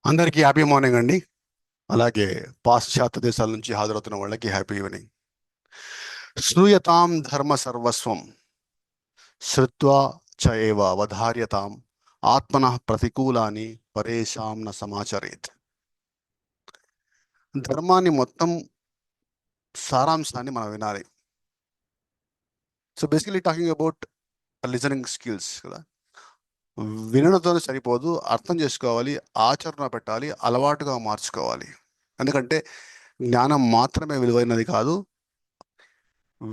అందరికీ happy morning అండి. అలాగే పాశ్చాత్య దేశాల నుంచి హాజరవుతున్న వాళ్ళకి హ్యాపీ ఈవినింగ్. శ్రూయతాం ధర్మ సర్వస్వం శ్రుత్వా చ ఏవ అవధార్యతాం ఆత్మనః ప్రతికూలాని పరేషాం న సమాచరేత్. ధర్మాన్ని మొత్తం సారాంశాన్ని మనం వినాలి. So basically talking about listening skills కదా. వినడంతో సరిపోదు, అర్థం చేసుకోవాలి, ఆచరణ పెట్టాలి, అలవాటుగా మార్చుకోవాలి. ఎందుకంటే జ్ఞానం మాత్రమే విలువైనది కాదు,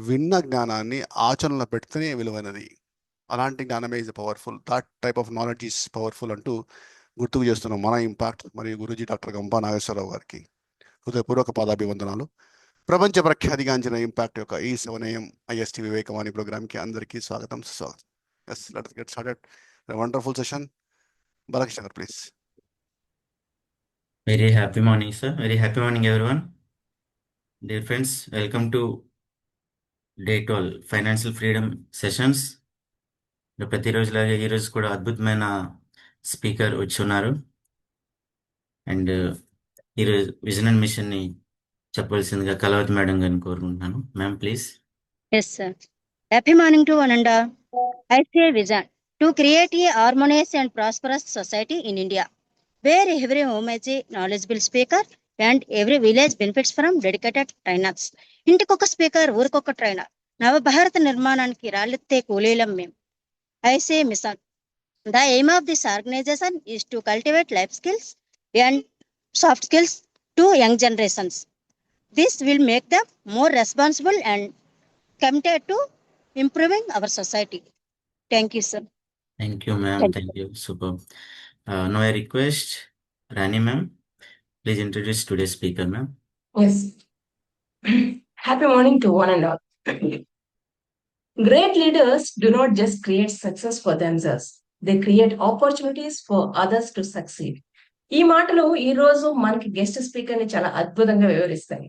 విన్న జ్ఞానాన్ని ఆచరణలో పెడితేనే విలువైనది. అలాంటి జ్ఞానమే is powerful. That type of knowledge is powerful అంటూ గుర్తుకు చేస్తున్నాం మన ఇంపాక్ట్ మరియు గురూజీ డాక్టర్ గంపా నాగేశ్వరరావు గారికి హృదయపూర్వక పాదాభివందనాలు. ప్రపంచ ప్రఖ్యాతిగాంచిన ఇంపాక్ట్ యొక్క ఈ 7 AM IST వివేకవాణి ప్రోగ్రామ్కి అందరికీ స్వాగతం, సుస్వాగతం. Yes, let's get started. Wonderful session. Balakrishna garu please. Very happy morning, sir. Very happy morning, everyone. Dear friends, welcome to Day 12 Financial Freedom Sessions. ప్రతిరోజు లాగే ఈరోజు కూడా అద్భుతమైన స్పీకర్ వచ్చి ఉన్నారు. అండ్ ఈరోజు విజన్ అండ్ మిషన్ని చెప్పవలసిందిగా కలవతి మేడం గారిని కోరుకుంటున్నాను. Ma'am please. Yes, sir. Happy morning to one and all. I say vision to create a harmonious and prosperous society in India, where every home is a knowledgeable speaker and every village benefits from dedicated trainers. ఇంటికొక speaker, ఊరికొక trainer. నవభారత నిర్మాణానికి రాళ్ళెత్తే కూలీలం మేం. I say mission. The aim of this organization is to cultivate life skills and soft skills to young generations. This will make them more responsible and committed to improving our society. Thank you, sir. Thank you, ma'am. Thank you. Super. Now I request Rani ma'am, please introduce today's speaker, ma'am. Yes. Happy morning to one and all. Great leaders do not just create success for themselves. They create opportunities for others to succeed. ఈ మాటలు ఈ రోజు మనకి guest speaker ని చాలా అద్భుతంగా వివరిస్తాయి.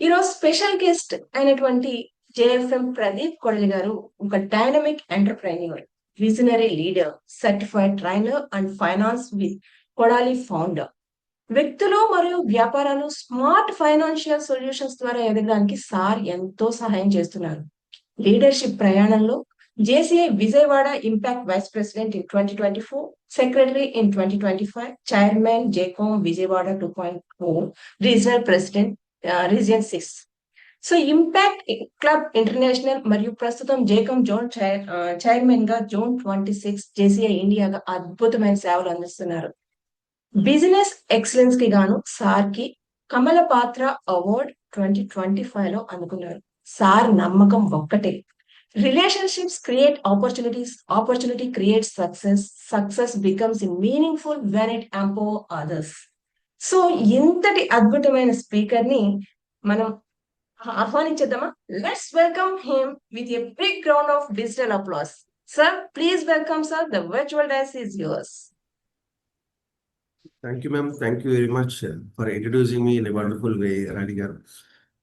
ఈ రోజు స్పెషల్ గెస్ట్ అయినటువంటి JFM ప్రదీప్ కొడలి గారు ఒక dynamic entrepreneur, visionary leader, certified trainer and finance with Kodali founder. వ్యక్తులు మరియు వ్యాపారాలు స్మార్ట్ ఫైనాన్షియల్ సొల్యూషన్స్ ద్వారా ఎదగడానికి సార్ ఎంతో సహాయం చేస్తున్నారు. లీడర్షిప్ ప్రయాణంలో JCI Vijayawada impact vice president in 2024, secretary in 2025, chairman JCOM Vijayawada 2.0, regional president region 6. So impact club international మరియు ప్రస్తుతం జేకామ్ జోన్ చైర్మన్ గా జోన్ 26 JCI ఇండియాగా అద్భుతమైన సేవలు అందిస్తున్నారు. బిజినెస్ ఎక్సలెన్స్ కి గాను సార్ కి కమల పాత్ర అవార్డ్ 2025 లో అందుకున్నారు. సార్ నమ్మకం ఒక్కటే, relationships create opportunities, opportunity create success, success becomes meaningful when it empower others. So ఇంతటి అద్భుతమైన స్పీకర్ ని మనం ఆహ్వానించేద్దామా? Let's welcome him with a big round of digital applause. Sir please welcome sir, the virtual dais is yours. Thank you, ma'am. Thank you very much for introducing me in a wonderful way, Rani garu.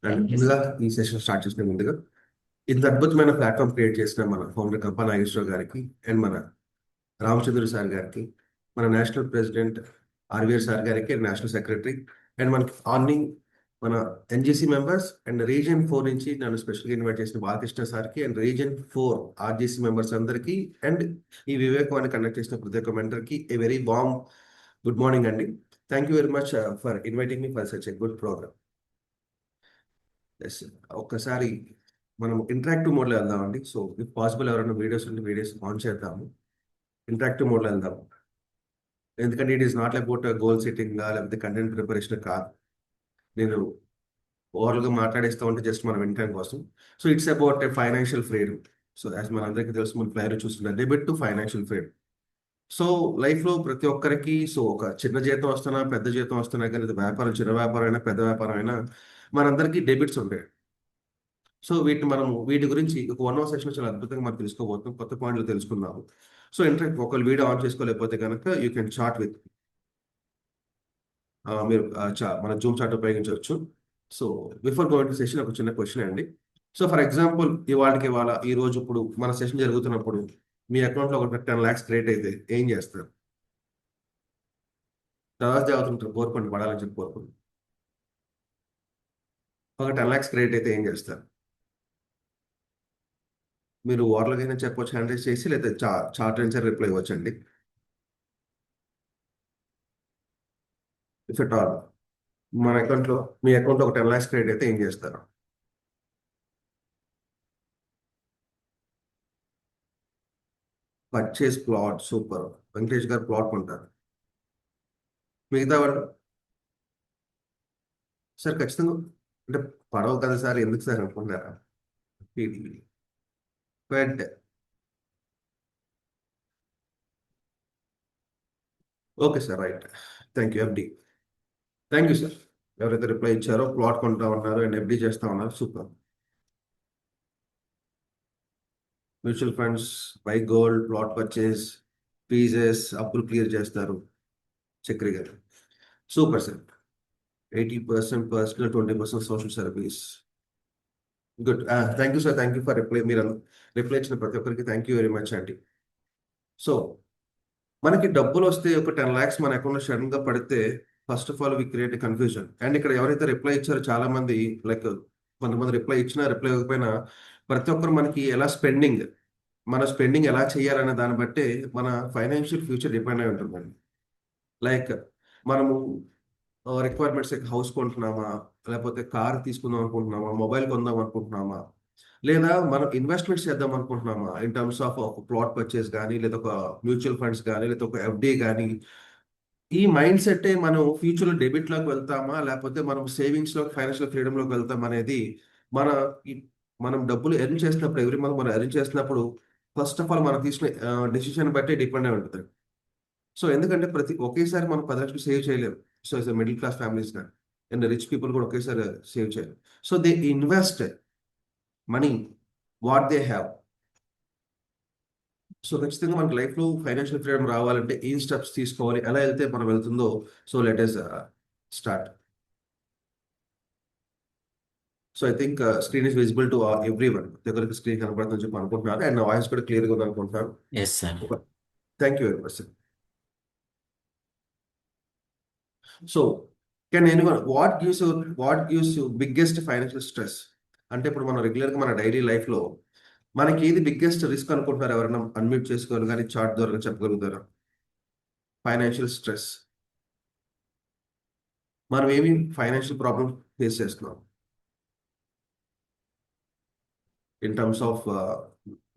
And ముందుగా ఈ session start చేసిన ముందుగా ఇంత అద్భుతమైన platform create చేసిన మన founder Gampa Nageswararao గారికి and మన రామచంద్ర సార్ గారికి, మన నేషనల్ ప్రెసిడెంట్ RVR సార్ గారికి అండ్ నేషనల్ సెక్రటరీ అండ్ మనకి ఆర్నింగ్ మన NGC మెంబర్స్ అండ్ రీజియన్ 4 నుంచి నన్ను స్పెషల్గా ఇన్వైట్ చేసిన బాలకృష్ణ సార్కి అండ్ రీజియన్ 4 RGC మెంబర్స్ అందరికీ అండ్ ఈ వివేకవాన్ని కండక్ట్ చేసిన ప్రతి ఒక్క మెంటర్కి a very warm good morning అండి. Thank you very much for inviting me for such a good programme. Yes, ఒక్కసారి మనం ఇంటరాక్టివ్ మోడ్లో వెళ్దామండి. సో ఇఫ్ పాసిబుల్ ఎవరైనా వీడియోస్ ఉంటే వీడియోస్ ఆన్ చేద్దాము, ఇంటరాక్టివ్ మోడ్లో వెళ్దాము. ఎందుకంటే it is not about goal setting లేకపోతే కంటెంట్ ప్రిపరేషన్ కాదు. నేను ఓవరాల్గా మాట్లాడేస్తూ ఉంటే జస్ట్ మనం వినడం కోసం. So it's about a financial freedom. So as మన అందరికీ తెలుసు, మన ఫ్లైర్ చూస్తున్నారు debit to financial freedom. So లైఫ్లో ప్రతి ఒక్కరికి సో ఒక చిన్న జీతం వస్తున్నా పెద్ద జీతం వస్తున్నా కానీ అది వ్యాపారం, చిన్న వ్యాపారం అయినా పెద్ద వ్యాపారం అయినా మనందరికీ డెబిట్స్ ఉంటాయి. సో వీటి గురించి ఒక 1 hour సెషన్ చాలా అద్భుతంగా మనం తెలుసుకోబోతున్నాం, కొత్త పాయింట్లు తెలుసుకున్నాము. సో ఇంటరాక్ట్ ఒకళ్ళు వీడియో ఆన్ చేసుకోలేకపోతే కనుక యూ కెన్ చాట్ విత్ మీరు మన జూమ్ చాట్ ఉపయోగించవచ్చు. So before going to session ఒక చిన్న క్వశ్చన్ అండి. సో ఫర్ ఎగ్జాంపుల్ ఇవాళ ఈ రోజు ఇప్పుడు మన సెషన్ జరుగుతున్నప్పుడు మీ అకౌంట్లో ఒక 10 lakhs క్రియేట్ అయితే ఏం చేస్తారు? తర్వాత చదువుతుంటారు కోరుకోండి పడాలని చెప్పి కోరుకోండి. ఒక 10 lakhs క్రెడిట్ అయితే ఏం చేస్తారు? మీరు ఓవర్లోకైనా చెప్పొచ్చు హ్యాండ్ రైజ్ చేసి, లేదా చార్ట్ ఆన్సర్ రిప్లై ఇవ్వచ్చండి. ఇఫ్ ఎట్ ఆల్ మన అకౌంట్లో, మీ అకౌంట్లో ఒక 10 lakhs క్రెడిట్ అయితే ఏం చేస్తారు? Purchase plot. సూపర్. వెంకటేష్ గారు ప్లాట్ కొంటారు. మిగతా వాళ్ళు సార్ ఖచ్చితంగా అంటే పడవ కదా సార్, ఎందుకు సార్ అనుకుంటారా? But okay sir, right. Thank you. FD. Thank you sir. ఎవరైతే రిప్లై ఇచ్చారో ప్లాట్ కొంటా ఉన్నారు అండ్ ఎఫ్డి చేస్తా ఉన్నారు, super. Mutual funds, buy gold, plot purchase, fees, అప్పులు క్లియర్ చేస్తారు. చక్రి గారు super sir. 80% personal, 20% social service. Good. Thank you sir. Thank you for reply. మీరు రిప్లై ఇచ్చిన ప్రతి ఒక్కరికి థ్యాంక్ యూ వెరీ మచ్ అండి. సో మనకి డబ్బులు వస్తే ఒక 10 lakhs మన అకౌంట్లో సడన్ గా పడితే, first of all we create confusion. And ఇక్కడ ఎవరైతే రిప్లై ఇచ్చారో చాలా మంది, లైక్ కొంతమంది రిప్లై ఇచ్చినా రిప్లై ఇవ్వకపోయినా, ప్రతి ఒక్కరు మనకి మన స్పెండింగ్ ఎలా చేయాలనే దాన్ని బట్టి మన ఫైనాన్షియల్ ఫ్యూచర్ డిపెండ్ అయి ఉంటుందండి. లైక్ మనము రిక్వైర్మెంట్స్ హౌస్ కొంటున్నామా, లేకపోతే కార్ తీసుకుందాం అనుకుంటున్నామా, మొబైల్ కొందాం అనుకుంటున్నామా, లేదా మనం ఇన్వెస్ట్మెంట్స్ చేద్దాం అనుకుంటున్నామా, ఇన్ టర్మ్స్ ఆఫ్ ఒక ప్లాట్ పర్చేస్ కానీ, లేదా ఒక మ్యూచువల్ ఫండ్స్ కానీ, లేదా ఒక ఎఫ్డి కానీ. ఈ మైండ్ సెట్టే మనం ఫ్యూచర్లో డెబిట్లోకి వెళ్తామా, లేకపోతే మనం సేవింగ్స్లో ఫైనాన్షియల్ ఫ్రీడమ్లోకి వెళ్తాం అనేది మన మనం డబ్బులు ఎర్న్ చేసినప్పుడు, ఎవ్రీ మంత్ మనం ఎర్న్ చేసినప్పుడు ఫస్ట్ ఆఫ్ ఆల్ మనం తీసుకునే డెసిషన్ బట్టే డిపెండ్ అయి ఉంటుంది. సో ఎందుకంటే ఒకేసారి మనం 10 లక్షలు సేవ్ చేయలేము. So is middle class families కానీ అండ్ రిచ్ పీపుల్ కూడా ఒకేసారి సేవ్ చేయలేరు. So they invest money what they have. So ఖచ్చితంగా మనకి లైఫ్లో ఫైనాన్షియల్ ఫ్రీడమ్ రావాలంటే ఏం స్టెప్స్ తీసుకోవాలి, ఎలా వెళ్తే మనం వెళ్తుందో. So let us start. So I think screen is visible to everyone. దగ్గరికి స్క్రీన్ కనపడుతుందని చెప్పి అనుకుంటున్నారు, అండ్ నా వాయిస్ కూడా క్లియర్గా ఉంది అనుకుంటున్నారు. Yes sir. Thank you very much sir. So can anyone what gives you biggest financial stress? అంటే ఇప్పుడు మనం రెగ్యులర్గా మన డైలీ లైఫ్లో మనకి ఏది బిగ్గెస్ట్ రిస్క్ అనుకుంటున్నారు? ఎవరైనా అన్మ్యూట్ చేసుకోవాలి కానీ చార్ట్ ద్వారా చెప్పగలుగుతారా? Financial stress. మనం ఏమి ఫైనాన్షియల్ ప్రాబ్లమ్ ఫేస్ చేస్తున్నాం ఇన్ టర్మ్స్ ఆఫ్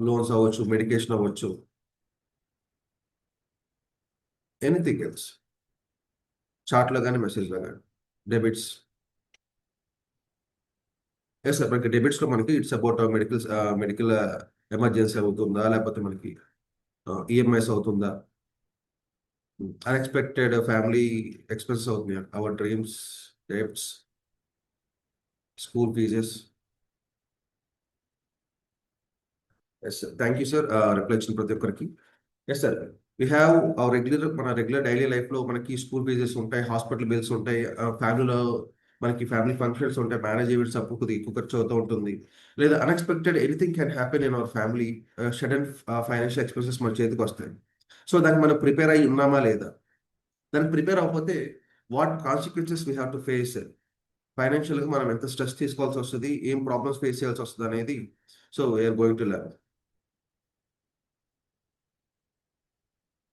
లోన్స్ అవ్వచ్చు, మెడికేషన్ అవ్వచ్చు, ఎనీథింగ్ ఎల్స్. చార్ట్లో కానీ మెసేజ్లో కానీ. డెబిట్స్. ఎస్ సార్, మనకి డెబిట్స్లో మనకి ఇట్స్ అబౌట్ మెడికల్ ఎమర్జెన్సీ అవుతుందా, లేకపోతే మనకి ఈఎంఐస్ అవుతుందా, అన్ఎక్స్పెక్టెడ్ ఫ్యామిలీ ఎక్స్పెన్సెస్ అవుతున్నాయి, our dreams, debts, school fees. Yes sir, thank you sir reply ఇచ్చిన ప్రతి ఒక్కరికి. ఎస్ సార్, వీ హ్యావ్ మన రెగ్యులర్ డైలీ లైఫ్లో మనకి స్కూల్ ఫీజెస్ ఉంటాయి, హాస్పిటల్ బిల్స్ ఉంటాయి, ఫ్యామిలీలో మనకి ఫ్యామిలీ ఫంక్షన్స్ ఉంటాయి, మ్యారేజ్ ఈవెంట్స్ అప్పుడు ఎక్కువ ఖర్చు అవుతూ ఉంటుంది, లేదా unexpected anything can happen in our family. Sudden financial expenses మన చేతికి వస్తాయి. సో దానికి మనం ప్రిపేర్ అయ్యి ఉన్నామా లేదా? దానికి ప్రిపేర్ అవ్వకపోతే what consequences we have to face? ఫైనాన్షియల్గా మనం ఎంత స్ట్రెస్ తీసుకోవాల్సి వస్తుంది, ఏం ప్రాబ్లమ్స్ ఫేస్ చేయాల్సి వస్తుంది అనేది. So we are going to learn.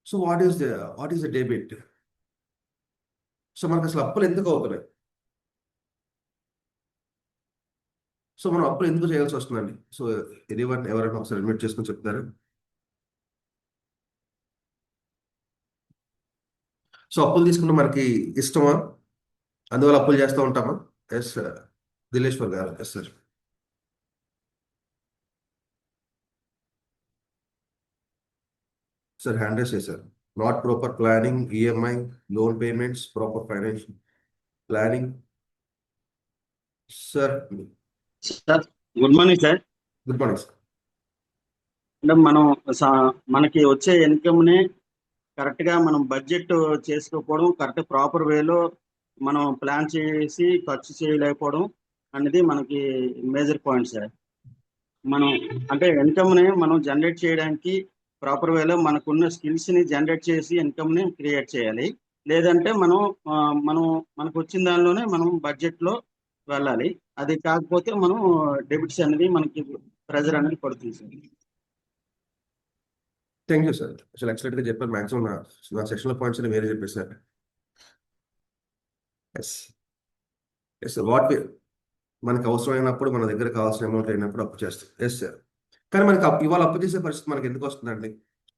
So what is the debit? So మనకు అసలు అప్పులు ఎందుకు అవుతున్నాయి? సో మనం అప్పులు ఎందుకు చేయాల్సి వస్తుందండి? సో ఎవరైనా ఒకసారి అడ్మిట్ చేసుకొని చెప్తారు. సో అప్పులు తీసుకుంటే మనకి ఇష్టమా, అందువల్ల అప్పులు చేస్తూ ఉంటామా? ఎస్ దిలేశ్వర్ గారు. Yes sir. Sir hand raise చేశారు. Not proper planning, EMI, loan payments, proper financial planning. Sir sir good morning sir. Good morning sir. అంటే మనం మనకి వచ్చే ఇన్కమ్ని కరెక్ట్గా మనం బడ్జెట్ చేసుకోకపోవడం, కరెక్ట్ ప్రాపర్ వేలో మనం ప్లాన్ చేసి ఖర్చు చేయలేకపోవడం అనేది మనకి మేజర్ పాయింట్ సార్. మనం అంటే ఇన్కమ్ని మనం జనరేట్ చేయడానికి ప్రాపర్ వేలో మనకున్న స్కిల్స్ని జనరేట్ చేసి ఇన్కమ్ని క్రియేట్ చేయాలి. లేదంటే మనం మనకు వచ్చిన దానిలోనే మనం బడ్జెట్లో వెళ్ళాలి. అది కాకపోతే మనం డెబిట్స్ అనేది మనకి ప్రెజర్ అనేది పడుతుంది సార్. Thank you sir. అసలు ఎక్సలెంట్గా చెప్పారు. మ్యాక్సిమం నా సెక్షన్లో పాయింట్స్ అని వేరే చెప్పేశారు. Yes yes sir. మనకు అవసరమైనప్పుడు మన దగ్గర కావాల్సిన అమౌంట్ అయినప్పుడు అప్పు చేస్తాం. Yes sir. కానీ మనకి ఇవాళ అప్పు చేసే పరిస్థితి మనకి ఎందుకు వస్తుందండి?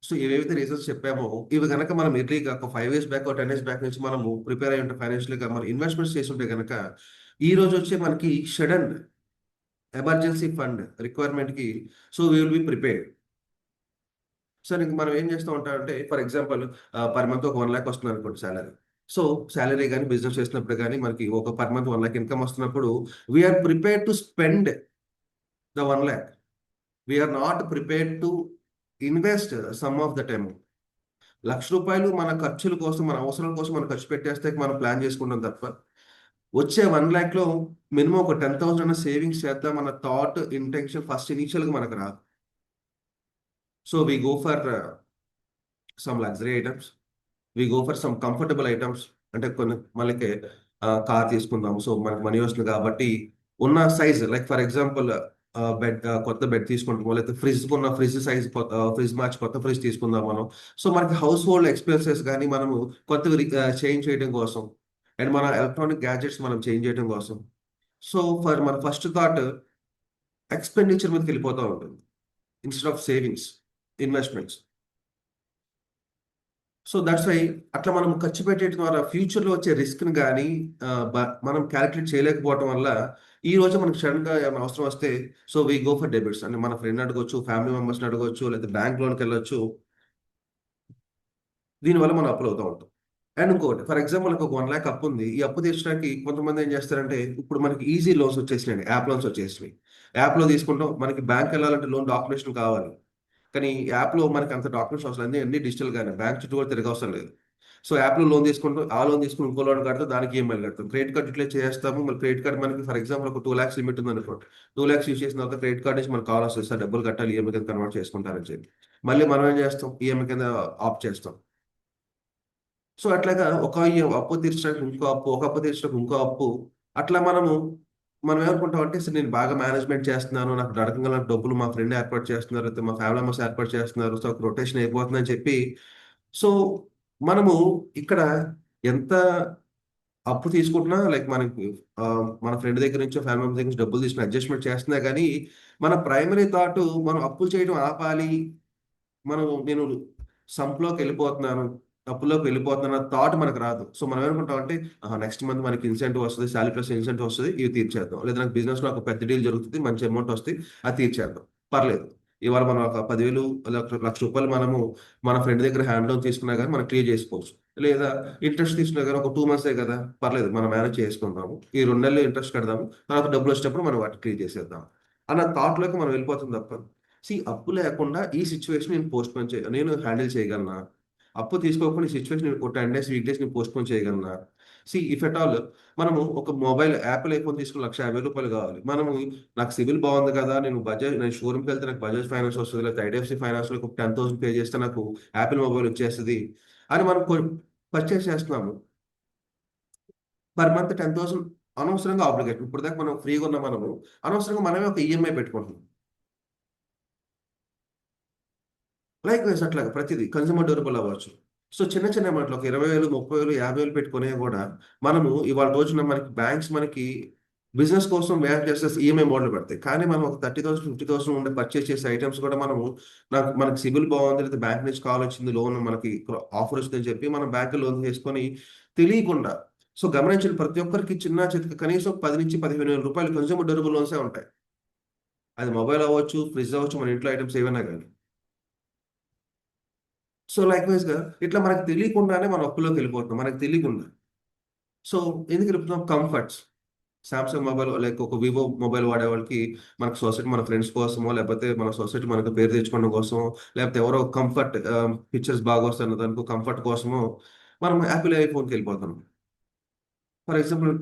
సో ఏవైతే రీజన్స్ చెప్పామో ఇవి కనుక మనం ఎర్లీగా ఒక 5 years బ్యాక్ 10 years బ్యాక్ నుంచి మనము ప్రిపేర్ అయ్యి ఉంటే ఫైనాన్షియల్గా మనం ఇన్వెస్ట్మెంట్స్ చేస్తుంటే కనుక ఈ రోజు వచ్చే మనకి సడన్ ఎమర్జెన్సీ ఫండ్ రిక్వైర్మెంట్కి so we will be prepared. Sir ఇంక మనం ఏం చేస్తూ ఉంటామంటే ఫర్ ఎగ్జాంపుల్ పర్ మంత్ ఒక 1 lakh వస్తుంది అనుకోండి సాలరీ. సో సాలరీ కానీ బిజినెస్ చేసినప్పుడు కానీ మనకి ఒక పర్ మంత్ 1 lakh ఇన్కమ్ వస్తున్నప్పుడు we're prepared to spend the 1 lakh. We're not prepared to invest some of the time. ₹1,00,000 మన ఖర్చుల కోసం మన అవసరాల కోసం మనం ఖర్చు పెట్టేస్తే మనం ప్లాన్ చేసుకుంటాం తప్ప వచ్చే 1 lakh మినిమం ఒక 10,000 అన్న సేవింగ్స్ చేద్దాం అన్న థాట్ ఇంటెన్షన్ ఫస్ట్ ఇనీషియల్గా మనకు రాదు. So we go for some luxury items, we go for some comfortable items. అంటే కొన్ని మనకి కార్ తీసుకుందాం, సో మనకి మనీ వస్తుంది కాబట్టి ఉన్న సైజ్ లైక్ ఫర్ ఎగ్జాంపుల్ కొత్త బెడ్ తీసుకుంటాము, లేకపోతే ఫ్రిడ్జ్ సైజ్ ఫ్రిడ్జ్ మార్చి కొత్త ఫ్రిడ్జ్ తీసుకుందాం మనం. సో మనకి హౌస్ హోల్డ్ ఎక్స్పెన్సెస్ కానీ మనము కొత్తవి చేంజ్ చేయడం కోసం అండ్ మన ఎలక్ట్రానిక్ గ్యాడ్జెట్స్ మనం చేంజ్ చేయడం కోసం. సో మన ఫస్ట్ థాట్ ఎక్స్పెండిచర్ మీదకి వెళ్ళిపోతూ ఉంటుంది instead of savings, investments. So that's why అట్లా మనం ఖర్చు పెట్టేయడం ద్వారా ఫ్యూచర్లో వచ్చే రిస్క్ని కానీ మనం క్యాలిక్యులేట్ చేయలేకపోవడం వల్ల ఈ రోజు మనకు సడన్గా ఏమైనా అవసరం వస్తే so we go for debits. అంటే మన ఫ్రెండ్ అడగొచ్చు, ఫ్యామిలీ మెంబర్స్ని అడగొచ్చు, లేదా బ్యాంక్ లోన్కి వెళ్ళొచ్చు. దీనివల్ల మనం అప్పులు అవుతూ ఉంటాం. అండ్ ఇంకోటి ఫర్ ఎగ్జాంపుల్ ఒక 1 lakh అప్పు ఉంది. ఈ అప్పు తీర్చడానికి కొంతమంది ఏం చేస్తారంటే ఇప్పుడు మనకి ఈజీ లోన్స్ వచ్చేసినాయి, యాప్ లోన్స్ వచ్చేసినాయి. యాప్లో తీసుకుంటాం, మనకి బ్యాంక్ వెళ్ళాలంటే లోన్ డాక్యుమెంటేషన్ కావాలి. కానీ యాప్లో మనకి అంత డాక్యుమెంట్స్ అవసరం, అన్ని డిజిటల్గానే, బ్యాంక్ చుట్టూ కూడా తిరగవసరం లేదు. సో యాప్లో లోన్ తీసుకుంటాం, ఆ లోన్ తీసుకుని ఇంకో లోన్ కడతాం, దానికి ఈఎంఐ కడతాం. క్రెడిట్ కార్డ్ ఇట్లా చేస్తాము. మరి క్రెడిట్ కార్డ్ మనకి ఫర్ ఎగ్జాంపుల్ ఒక 2 lakhs లిమిట్ ఉంది అనుకోండి. 2 lakhs యూస్ చేసిన తర్వాత క్రెడిట్ కార్డ్ నుంచి మనకు కాల్ వస్తుంది, సార్ డబ్బులు కట్టాలి, ఈఎంఐ కింద కన్వర్ట్ చేసుకుంటారని చెప్పి. మళ్ళీ మనం ఏం చేస్తాం, ఈఎంఐ కింద ఆప్ట్ చేస్తాం. సో అట్లాగా ఒక అప్పు తీర్చడానికి ఇంకో అప్పు, ఒక అప్పు తీర్చడానికి ఇంకో అప్పు. అట్లా మనం ఏమనుకుంటాం అంటే సార్ నేను బాగా మేనేజ్మెంట్ చేస్తున్నాను, నాకు అడగగల డబ్బులు మా ఫ్రెండ్ ఏర్పాటు చేస్తున్నారు, లేకపోతే మా ఫ్యామిలీ మెంబర్స్ ఏర్పాటు చేస్తున్నారు, సో రొటేషన్ అయిపోతుందని చెప్పి సో మనము ఇక్కడ ఎంత అప్పు తీసుకుంటున్నా లైక్ మనకి మన ఫ్రెండ్ దగ్గర నుంచి ఫ్యామిలీ మెంబర్ దగ్గర నుంచి డబ్బులు తీసుకుని అడ్జస్ట్మెంట్ చేస్తున్నా కానీ మన ప్రైమరీ థాట్ మనం అప్పులు చేయడం ఆపాలి, నేను సంప్లోకి వెళ్ళిపోతున్నాను, అప్పులోకి వెళ్ళిపోతున్న థాట్ మనకు రాదు. సో మనం ఏమనుకుంటాం అంటే నెక్స్ట్ మంత్ మనకి ఇన్సెంటివ్ వస్తుంది, శాలరీ ప్లస్ ఇన్సెంటివ్ వస్తుంది, ఇవి తీర్చేద్దాం. లేదా నాకు బిజినెస్లో ఒక పెద్ద డీల్ జరుగుతుంది, మంచి అమౌంట్ వస్తుంది, అది తీర్చేద్దాం, పర్లేదు. ఇవాళ మనం ఒక 10,000 ₹1,00,000 మనము మన ఫ్రెండ్ దగ్గర హ్యాండ్ లోన్ తీసుకున్నా కానీ మనం క్లియర్ చేసుకోవచ్చు. లేదా ఇంట్రెస్ట్ తీసుకున్నా కానీ ఒక 2 months కదా, పర్లేదు మనం మేనేజ్ చేసుకుందాము, ఈ 2 నెలలు ఇంట్రెస్ట్ కడదాము, తర్వాత డబ్బులు వచ్చేటప్పుడు మనం వాటిని క్లియర్ చేసేద్దాం అన్న థాట్లోకి మనం వెళ్ళిపోతుంది తప్ప అప్పు లేకుండా ఈ సిచ్యువేషన్ నేను హ్యాండిల్ చేయగలనా, అప్పు తీసుకోకుండా ఈ సిచ్యువేషన్ ఒక 10 days వీక్ డేస్ నేను పోస్ట్పోన్ చేయగలనా. ఇఫ్ ఎట్ ఆల్ మనము ఒక మొబైల్ యాపిల్ ఐఫోన్ తీసుకుని ₹1,50,000 కావాలి, మనము నాకు సివిల్ బాగుంది కదా, నేను షోరూమ్కి వెళ్తే నాకు బజాజ్ ఫైనాన్స్ వస్తుంది, లేకపోతే ఐడిఎఫ్సి ఫైనాన్స్లో ఒక 10,000 పే చేస్తే నాకు యాపిల్ మొబైల్ వచ్చేస్తుంది అని మనం పర్చేస్ చేస్తున్నాము. పర్ మంత్ 10,000 అనవసరంగా ఆబ్లిగేట్. ఇప్పుడు దాకా మనం ఫ్రీగా ఉన్న మనము అనవసరంగా మనమే ఒక ఈఎంఐ పెట్టుకుంటున్నాం. లైక్ వైస్ అట్లాగా ప్రతిదీ కన్స్యూమర్ డ్యూరబుల్ అవ్వచ్చు. సో చిన్న అమౌంట్లు ఒక 20,000, 30,000, 50,000 పెట్టుకునే కూడా మనము ఇవాళ రోజున మనకి బ్యాంక్స్ మనకి బిజినెస్ కోసం బ్యాంక్ చేస్తే ఈఎంఐ మోడల్ పెడతాయి. కానీ మనం ఒక 30,000, 50,000 ఉండే పర్చేస్ చేసే ఐటమ్స్ కూడా మనకి సిబిల్ బాగుంది, లేదా బ్యాంక్ నుంచి కాల్ వచ్చింది, లోన్ మనకి ఆఫర్ వస్తుందని చెప్పి మనం బ్యాంక్ లోన్ చేసుకొని తెలియకుండా. సో గమనించిన ప్రతి ఒక్కరికి చిన్న చితక కనీసం 10,000 నుంచి 15,000 కన్స్యూమర్ డ్యూరబుల్ లోన్సే ఉంటాయి. అది మొబైల్ అవ్వచ్చు, ఫ్రిడ్జ్ అవ్వచ్చు, మన ఇంట్లో ఐటమ్స్ ఏవైనా కానీ. సో లైక్ వైజ్గా ఇట్లా మనకు తెలియకుండానే మనం అప్పులోకి వెళ్ళిపోతున్నాం, మనకు తెలియకుండా. సో ఎందుకు వెళ్ళిపోతున్నాం, కంఫర్ట్స్. సామ్సంగ్ మొబైల్ లైక్ ఒక వివో మొబైల్ వాడే వాళ్ళకి మనకు సొసైటీ మన ఫ్రెండ్స్ కోసమో, లేకపోతే మన సొసైటీ మనకు పేరు తెచ్చుకోవడం కోసమో, లేకపోతే ఎవరో కంఫర్ట్ పిక్చర్స్ బాగా వస్తున్న దానికి కంఫర్ట్ కోసమో మనం యాపిల్ ఐఫోన్కి వెళ్ళిపోతున్నాం. ఫర్ ఎగ్జాంపుల్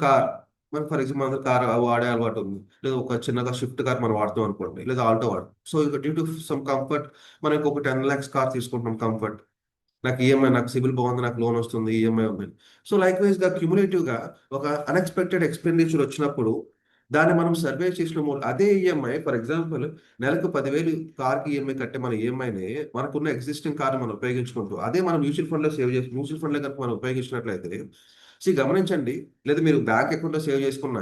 కార్ వాడే అలవాటు ఉంది, లేదా ఒక చిన్నగా స్విఫ్ట్ కార్ మనం వాడుతాం అనుకోండి, లేదా ఆల్టో వాడతాం. So due to some comfort మనకి ఒక 10 lakhs కార్ తీసుకుంటున్నాం కంఫర్ట్. నాకు ఈఎంఐ, నాకు సిబిల్ బాగుంది, నాకు లోన్ వస్తుంది, ఈఎంఐ ఉంది. సో లైక్ వైజ్గా క్యూములేటివ్గా ఒక అన్ఎక్స్పెక్టెడ్ ఎక్స్పెండిచర్ వచ్చినప్పుడు దాన్ని మనం సర్వే చేసిన అదే ఈఎంఐ, ఫర్ ఎగ్జాంపుల్ నెలకు 10,000 కార్కి ఈఎంఐ కట్టే మన ఈఎంఐని మనకున్న ఎగ్జిస్టింగ్ కార్ మనం ఉపయోగించుకుంటూ అదే మనం మ్యూచువల్ ఫండ్లో సేవ్ చేసి మ్యూచువల్ ఫండ్లో కనుక మనం ఉపయోగించినట్లయితే గమనించండి, లేదా మీరు బ్యాంక్ అకౌంట్లో సేవ్ చేసుకున్న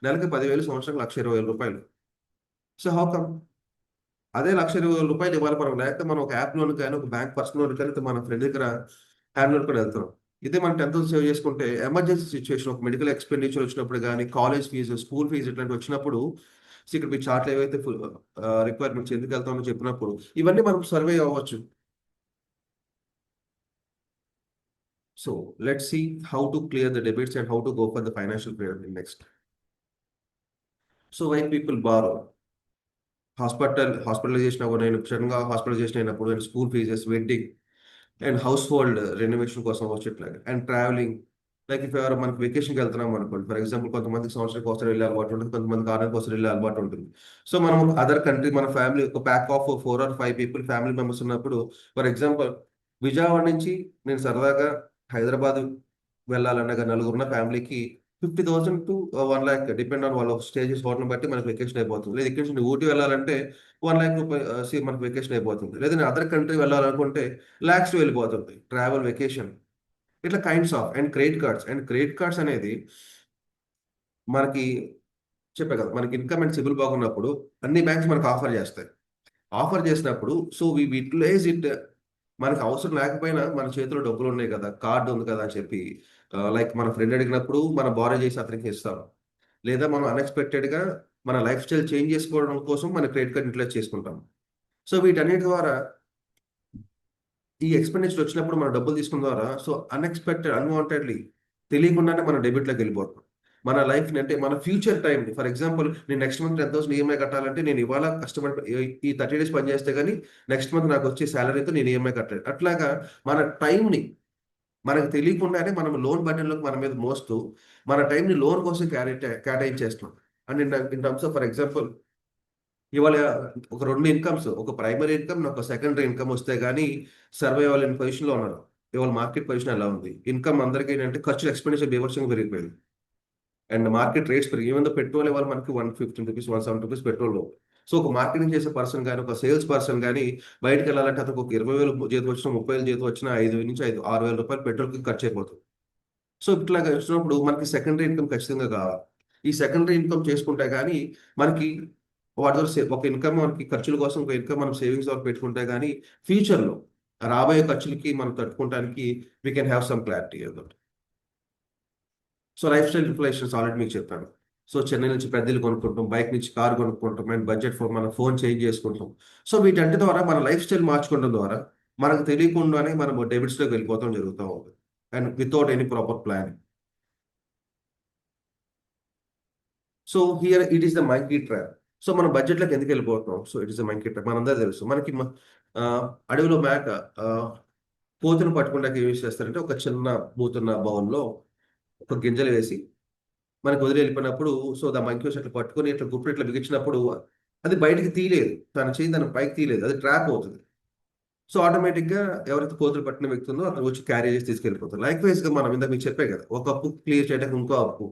నెలకి 10,000, సంవత్సరానికి 1,20,000 రూపాయలు. సో హౌ కమ్ అదే 1,20,000 రూపాయలు ఇవ్వాలి మనం, లేకపోతే మనం ఒక యాప్ లోన్ కానీ ఒక బ్యాంక్ పర్సనల్ లోన్ కానీ మన ఫ్రెండ్ దగ్గర హ్యాండ్ లోన్ కూడా వెళ్తాం. ఇదే మనం 10,000 సేవ్ చేసుకుంటే ఎమర్జెన్సీ సిచ్యువేషన్, ఒక మెడికల్ ఎక్స్పెండిచర్ వచ్చినప్పుడు కానీ, కాలేజ్ ఫీజు, స్కూల్ ఫీజు ఇట్లాంటివి వచ్చినప్పుడు ఇక్కడ మీ చార్ట్లో ఏవైతే రిక్వైర్మెంట్స్ ఎందుకు వెళ్తామో చెప్పినప్పుడు ఇవన్నీ మనం సర్వే అవ్వచ్చు. So let's see how to clear the debits and how to go for the financial freedom next. So why people borrow? Hospitalisation నేను సడన్గా హాస్పిటలైజేషన్ అయినప్పుడు, and school fees, wedding and household renovation కోసం వచ్చేట్లాగా, and travelling. Like if ఎవరు మనకి వెకేషన్కి వెళ్తున్నాం అనుకోండి, for example కొంతమందికి సంవత్సరానికి ఒకసారి వెళ్ళే అలవాటు ఉంటుంది, కొంతమందికి 6 నెలలకు ఒకసారి వెళ్ళే అలవాటు ఉంటుంది. సో మనం అదర్ కంట్రీ, మన ఫ్యామిలీ ఒక pack of 4 or 5 people family members ఉన్నప్పుడు, ఫర్ ఎగ్జాంపుల్ విజయవాడ నుంచి నేను సరదాగా హైదరాబాద్ వెళ్ళాలన్నగా నలుగురున్న ఫ్యామిలీకి 50,000 to 1 lakh డిపెండ్ ఆన్ వాళ్ళ స్టేజెస్ హోటల్ బట్టి మనకి వెకేషన్ అయిపోతుంది. లేదా ఇక్కడ నుంచి ఊటీ వెళ్ళాలంటే 1 lakh రూపాయలు మనకి వెకేషన్ అయిపోతుంది. లేదా అదర్ కంట్రీ వెళ్ళాలనుకుంటే లాక్స్ వెళ్ళిపోతుంది ట్రావెల్ వెకేషన్. ఇట్లా kinds of. And credit cards అనేది మనకి చెప్పే కదా, మనకి ఇన్కమ్ అండ్ సిబిల్ బాగున్నప్పుడు అన్ని బ్యాంక్స్ మనకు ఆఫర్ చేస్తాయి. ఆఫర్ చేసినప్పుడు సో వి యూటిలైజ్ ఇట్. మనకు అవసరం లేకపోయినా మన చేతిలో డబ్బులు ఉన్నాయి కదా, కార్డు ఉంది కదా అని చెప్పి లైక్ మన ఫ్రెండ్ అడిగినప్పుడు మనం బారో చేసి అతనికి ఇస్తాం. లేదా మనం అన్ఎక్స్పెక్టెడ్గా మన లైఫ్ స్టైల్ చేంజ్ చేసుకోవడం కోసం మన క్రెడిట్ కార్డ్ యూటిలైజ్ చేసుకుంటాం. సో వీటన్నిటి ద్వారా ఈ ఎక్స్పెండిచర్ వచ్చినప్పుడు మనం డబ్బులు తీసుకున్న ద్వారా సో అన్ఎక్స్పెక్టెడ్, అన్వాంటెడ్లీ తెలియకుండానే మన డెబిట్లోకి వెళ్ళిపోతాం. మన లైఫ్ని అంటే మన ఫ్యూచర్ టైంని, ఫర్ ఎగ్జాంపుల్ నేను నెక్స్ట్ మంత్ 10,000 ఈఎంఐ కట్టాలంటే నేను ఇవాళ కష్టపడి ఈ 30 days పని చేస్తే కానీ నెక్స్ట్ మంత్ నాకు వచ్చే శాలరీతో నేను ఈఎంఐ కట్టలేదు. అట్లాగా మన టైంని మనకు తెలియకుండానే మనం లోన్ బటన్లోకి మన మీద మోస్తూ మన టైంని లోన్ కోసం కేటాయించేస్తున్నాం. And in terms of, for example ఇవాళ ఒక 2 ఇన్కమ్స్, ఒక ప్రైమరీ ఇన్కమ్, ఒక సెకండరీ ఇన్కమ్ వస్తే కానీ సర్వైవ్ అవ్వలేని పొజిషన్లో ఉన్నారు. ఇవాళ మార్కెట్ పొజిషన్ ఎలా ఉంది? ఇన్కమ్ అందరికీ ఏంటంటే ఖర్చులు ఎక్స్పెండిచర్ బీభత్సంగా పెరిగిపోయింది. అండ్ మార్కెట్ రేట్స్ పెరిగి, ఈవెన్ పెట్రోల్ ఇవాళ మనకి 115 రూపీస్, 170 రూపీస్ పెట్రోల్. సో ఒక మార్కెటింగ్ చేసే పర్సన్ కానీ, ఒక సేల్స్ పర్సన్ కానీ బయటకు వెళ్ళాలంటే అతనికి ఒక 20,000 జీతం వచ్చినా, 30,000 జీతం వచ్చినా 5 నుంచి 6,000 రూపాయలు పెట్రోల్కి ఖర్చు అయిపోతుంది. సో ఇట్లాగా వచ్చినప్పుడు మనకి సెకండరీ ఇన్కమ్ ఖచ్చితంగా కావాలి. ఈ సెకండరీ ఇన్కమ్ చేసుకుంటే కానీ మనకి వాటి ద్వారా ఒక ఇన్కమ్ మనకి ఖర్చుల కోసం, ఒక ఇన్కమ్ మనం సేవింగ్స్ వరకు పెట్టుకుంటే కానీ ఫ్యూచర్లో రాబోయే ఖర్చులకి మనం తట్టుకోవడానికి we can have some clarity అదొకటి. So lifestyle inflations already మీకు చెప్పాను. సో చెన్నై నుంచి పెద్దలు కొనుక్కుంటాం, బైక్ నుంచి కార్ కొనుక్కుంటాం, అండ్ బడ్జెట్ మన ఫోన్ చేంజ్ చేసుకుంటాం. సో వీటంటి ద్వారా మన లైఫ్ స్టైల్ మార్చుకోవడం ద్వారా మనకు తెలియకుండానే మనం డెబిట్స్లోకి వెళ్ళిపోవడం జరుగుతూ ఉంది, and without any proper plan. So here it is the monkey trap. So మన బడ్జెట్లోకి ఎందుకు వెళ్ళిపోతున్నాం? So it is the monkey trap. మనందరూ తెలుసు మనకి అడవిలో మేక కోతును పట్టుకుంటానికి యూజ్ చేస్తారంటే ఒక చిన్న మూతున్న బౌల్లో ఒక గింజలు వేసి మనకు వదిలి వెళ్ళిపోయినప్పుడు సో ద మంకీ అట్లా పట్టుకొని ఇట్లా గుప్పుడు ఇట్లా బిగించినప్పుడు అది బయటికి తీయలేదు, తన చేయి దాని పైకి తీయలేదు, అది ట్రాప్ అవుతుంది. సో ఆటోమేటిక్గా ఎవరైతే కోతులు పట్టిన వ్యక్తి ఉందో అతను వచ్చి క్యారీ చేసి తీసుకెళ్ళిపోతారు. లైక్ వైజ్గా మనం ఇందాక మీకు చెప్పే కదా, ఒక అప్పు క్లియర్ చేయడానికి ఇంకో అప్పు,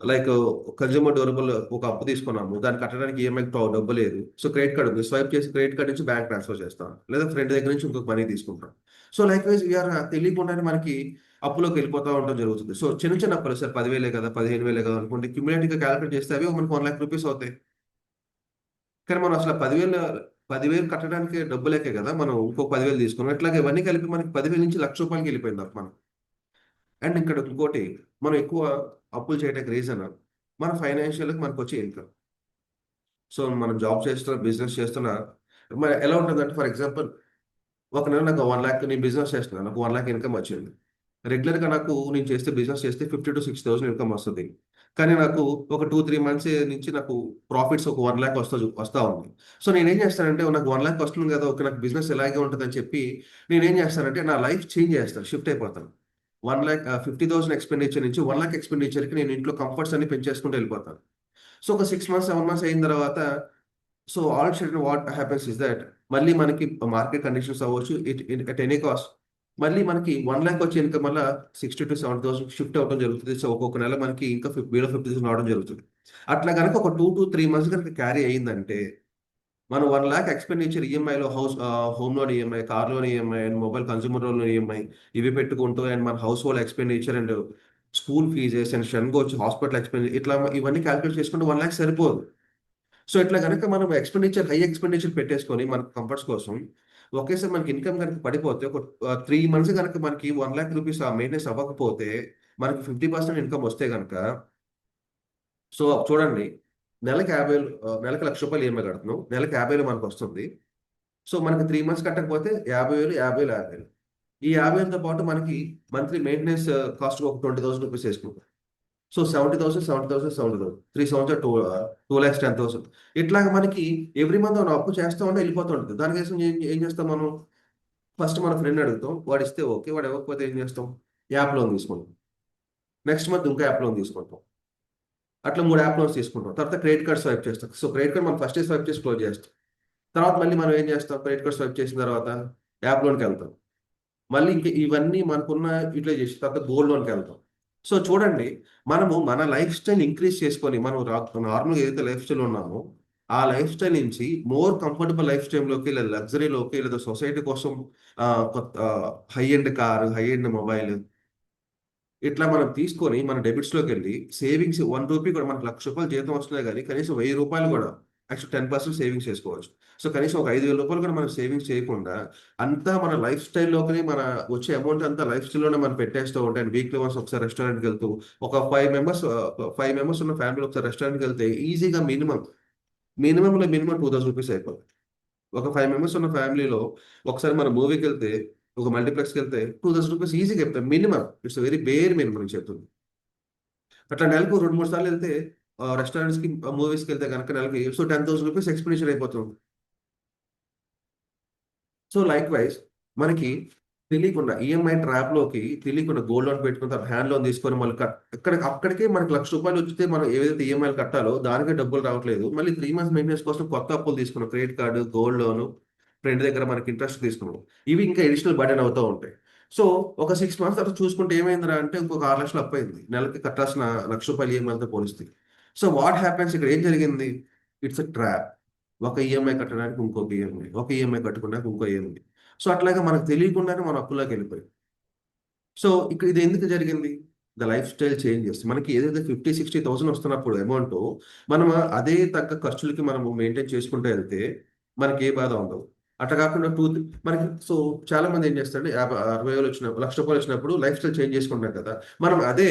లైక్ కన్జ్యూమర్ డ్యూరబుల్ ఒక అప్పు తీసుకున్నాము, దాన్ని కట్టడానికి ఈఎంఐ డబ్బు లేదు. సో క్రెడిట్ కార్డు ఉంది, స్వైప్ చేసి క్రెడిట్ కార్డు నుంచి బ్యాంక్ ట్రాన్స్ఫర్ చేస్తాం, లేదా ఫ్రెండ్ దగ్గర నుంచి ఇంకొక మనీ తీసుకుంటాం. సో లైక్ వైజ్ వీఆర్ తెలియకుండానే మనకి అప్పులోకి వెళ్ళిపోతూ ఉండడం జరుగుతుంది. సో చిన్న చిన్న అప్పులు, సార్ 10,000 కదా, 15,000 కదా అనుకుంటే క్యూములేటివ్గా క్యాలిక్యులేట్ చేస్తే అవి మనకు 1 lakh రూపీస్ అవుతాయి. కానీ మనం అసలు 10,000 కట్టడానికి డబ్బు లేకే కదా మనం ఇంకో 10,000 తీసుకున్నాం. ఇట్లాగే ఇవన్నీ కలిపి మనకి 10,000 నుంచి 1,00,000 రూపాయలకి వెళ్ళిపోయింది అప్పు మనం. అండ్ ఇక్కడ ఇంకోటి, మనం ఎక్కువ అప్పులు చేయడానికి రీజన్ మన ఫైనాన్షియల్కి మనకు వచ్చే ఇన్కమ్. సో మనం జాబ్ చేస్తున్నా, బిజినెస్ చేస్తున్నా, మరి ఎలా ఉంటుందంటే ఫర్ ఎగ్జాంపుల్ ఒక నెల నాకు 1 lakh, నేను బిజినెస్ చేస్తున్నాను, నాకు 1 lakh ఇన్కమ్ వచ్చింది. రెగ్యులర్గా నాకు నేను చేస్తే బిజినెస్ చేస్తే 50,000 to 60,000 ఇన్కమ్ వస్తుంది. కానీ నాకు ఒక 2-3 months నుంచి నాకు ప్రాఫిట్స్ ఒక 1 lakh వస్తూ ఉంది. సో నేనేం చేస్తానంటే నాకు 1 lakh వస్తుంది కదా, ఒక నాకు బిజినెస్ ఎలాగే ఉంటుందని చెప్పి నేనేం చేస్తానంటే నా లైఫ్ చేంజ్ చేస్తాను, షిఫ్ట్ అయిపోతాను. 1 lakh 50,000 ఎక్స్పెండిచర్ నుంచి 1 lakh ఎక్స్పెండిచర్కి నేను ఇంట్లో కంఫర్ట్స్ అన్ని పెంచేసుకుంటూ వెళ్ళిపోతాను. సో ఒక 6 months 7 months అయిన తర్వాత so all shed what happens is that మళ్ళీ మనకి మార్కెట్ కండిషన్స్ అవ్వచ్చు, ఇట్ ఎట్ ఎనీ కాస్ట్ మళ్ళీ మనకి 1,00,000 వచ్చే ఇన్కమ్ వల్ల 60,000 to 70,000 షిఫ్ట్ అవ్వడం జరుగుతుంది. సో ఒక్కొక్క నెల మనకి ఇంకా బిలో 50,000 రావడం జరుగుతుంది. అట్లా కనుక ఒక 2 to 3 months కనుక క్యారీ అయ్యిందంటే మనం 1,00,000 ఎక్స్పెండిచర్ ఈఎంఐలో home loan EMI, car loan EMI and mobile consumer loan EMI ఇవి పెట్టుకుంటూ అండ్ మన household expenditure and school fees and షన్గా వచ్చి హాస్పిటల్ ఎక్స్పెండిచర్ ఇట్లా ఇవన్నీ క్యాలిక్యులేట్ చేసుకుంటే 1,00,000 సరిపోదు. సో ఇట్లా కనుక మనం హై ఎక్స్పెండిచర్ పెట్టేసుకొని మన కంఫర్ట్స్ కోసం ఒకేసారి మనకి ఇన్కమ్ కనుక పడిపోతే ఒక 3 months కనుక మనకి 1,00,000 రూపీస్ మెయింటెనెన్స్ అవ్వకపోతే మనకి 50% ఇన్కమ్ వస్తే కనుక సో చూడండి నెలకి 50,000 నెలకి ₹1,00,000 ఈఎంఐ కడుతున్నాం, నెలకి 50,000 మనకు వస్తుంది. సో మనకి 3 months కట్టకపోతే 50,000, 50,000, 50,000. ఈ 50,000తో పాటు మనకి మంత్లీ మెయింటెనెన్స్ కాస్ట్ ఒక 20,000 రూపీస్ వేసుకుంటాం. సో 70,000, 70,000, 70,000, 3 సంవత్సరాలు 2,10,000. ఇట్లాగా మనకి ఎవ్రీ మంత్ మనం అప్పు చేస్తా ఉంటే వెళ్ళిపోతూ ఉంటుంది. దానికోసం ఏం చేస్తాం మనం? ఫస్ట్ మన ఫ్రెండ్ అడుగుతాం, వాడు ఇస్తే ఓకే, వాడు ఇవ్వకపోతే ఏం చేస్తాం? యాప్ లోన్ తీసుకుంటాం. నెక్స్ట్ మంత్ ఇంకో యాప్ లోన్ తీసుకుంటాం. అట్లా 3 యాప్ లోన్స్ తీసుకుంటాం. తర్వాత క్రెడిట్ కార్డ్ స్వైప్ చేస్తాం. సో క్రెడిట్ కార్డ్ మనం ఫస్ట్ స్వైప్ చేసి క్లోజ్ చేస్తాం. తర్వాత మళ్ళీ మనం ఏం చేస్తాం? క్రెడిట్ కార్డ్ స్వైప్ చేసిన తర్వాత యాప్ లోన్కి వెళ్తాం. మళ్ళీ ఇంక ఇవన్నీ మనకున్న యూటిలైజ్ చేసిన తర్వాత గోల్డ్ లోన్కి వెళ్తాం. సో చూడండి, మనము మన లైఫ్ స్టైల్ ఇంక్రీజ్ చేసుకొని మనం నార్మల్గా ఏదైతే లైఫ్ స్టైల్ ఉన్నామో ఆ లైఫ్ స్టైల్ నుంచి మోర్ కంఫర్టబుల్ లైఫ్ స్టైల్లోకి లేదా లగ్జరీలోకి లేదా సొసైటీ కోసం కొత్త high end car, high end mobile ఇట్లా మనం తీసుకొని మన డెబిట్స్లోకి వెళ్ళి సేవింగ్స్ 1 రూపీ కూడా మనకు ₹1,00,000 జీతం వస్తున్నాయి కానీ కనీసం ₹1,000 కూడా యాక్చువల్ 10% సేవింగ్స్ చేసుకోవచ్చు. సో కనీసం ఒక ₹5,000 కూడా మనం సేవింగ్స్ చేయకుండా అంతా మన లైఫ్ స్టైల్లోకి మన వచ్చే అమౌంట్ అంతా లైఫ్ స్టైల్లోనే మనం పెట్టేస్తూ ఉంటాయి. వీక్లీ వన్స్ ఒకసారి రెస్టారెంట్కి వెళ్తూ ఒక 5 మెంబర్స్ ఉన్న ఫ్యామిలీ ఒకసారి రెస్టారెంట్కి వెళ్తే ఈజీగా మినిమంలో మినిమం ₹2,000 అయిపోతుంది. ఒక 5 మెంబర్స్ ఉన్న ఫ్యామిలీలో ఒకసారి మనం మూవీకి వెళ్తే ఒక మల్టీప్లెక్స్కి వెళ్తే ₹2,000 ఈజీగా చెప్తాం. Minimum, it's very bear minimum అని చెప్తుంది. అట్లా నెలకు 2-3 సార్లు వెళ్తే రెస్టారెంట్స్కి మూవీస్కి వెళ్తే కనుక నెలకి సో ₹10,000 ఎక్స్పెండిచర్ అయిపోతుంది. సో లైక్ వైజ్ మనకి తెలియకుండా ఈఎంఐ ట్రాప్లోకి తెలియకుండా గోల్డ్ లోన్ పెట్టుకున్న తర్వాత హ్యాండ్ లోన్ తీసుకొని మళ్ళీ అక్కడికే మనకి ₹1,00,000 వచ్చితే మనం ఏదైతే ఈఎంఐలు కట్టాలో దానికే డబ్బులు రావట్లేదు. మళ్ళీ 3 months మెయింటెనెన్స్ కోసం కొత్త అప్పులు తీసుకున్నాం. క్రెడిట్ కార్డు, గోల్డ్ లోను, ఫ్రెండ్ దగ్గర మనకి ఇంట్రెస్ట్ తీసుకున్నాం. ఇవి ఇంకా అడిషనల్ బర్డెన్ అవుతూ ఉంటాయి. సో ఒక 6 months తర్వాత చూసుకుంటే ఏమైందిరా అంటే ఇంకొక ₹6,00,000 అప్పు అయింది. నెలకి కట్టాల్సిన ₹1,00,000 ఈఎంఐలతో పోలిస్తే. సో వాట్ హ్యాపెన్స్ ఇక్కడ ఏం జరిగింది? It's a trap. ఒక ఈఎంఐ కట్టడానికి ఇంకొక ఈఎంఐ, ఒక ఈఎంఐ కట్టుకోవడానికి ఇంకో ఈఎంఐ. సో అట్లాగా మనకు తెలియకుండానే మనం అప్పులోకి వెళ్ళిపోయాం. సో ఇక్కడ ఇది ఎందుకు జరిగింది? The life style changes. మనకి ఏదైతే 50,000-60,000 వస్తున్నప్పుడు అమౌంట్ మనం అదే తగ్గ ఖర్చులకి మనము మెయింటైన్ చేసుకుంటూ వెళ్తే మనకి ఏ బాధ ఉండదు. అట్లా కాకుండా మనకి సో చాలా మంది ఏం చేస్తారంటే 60,000 వచ్చినప్పుడు ₹1,00,000 వచ్చినప్పుడు లైఫ్ స్టైల్ చేంజ్ చేసుకుంటాం కదా. మనం అదే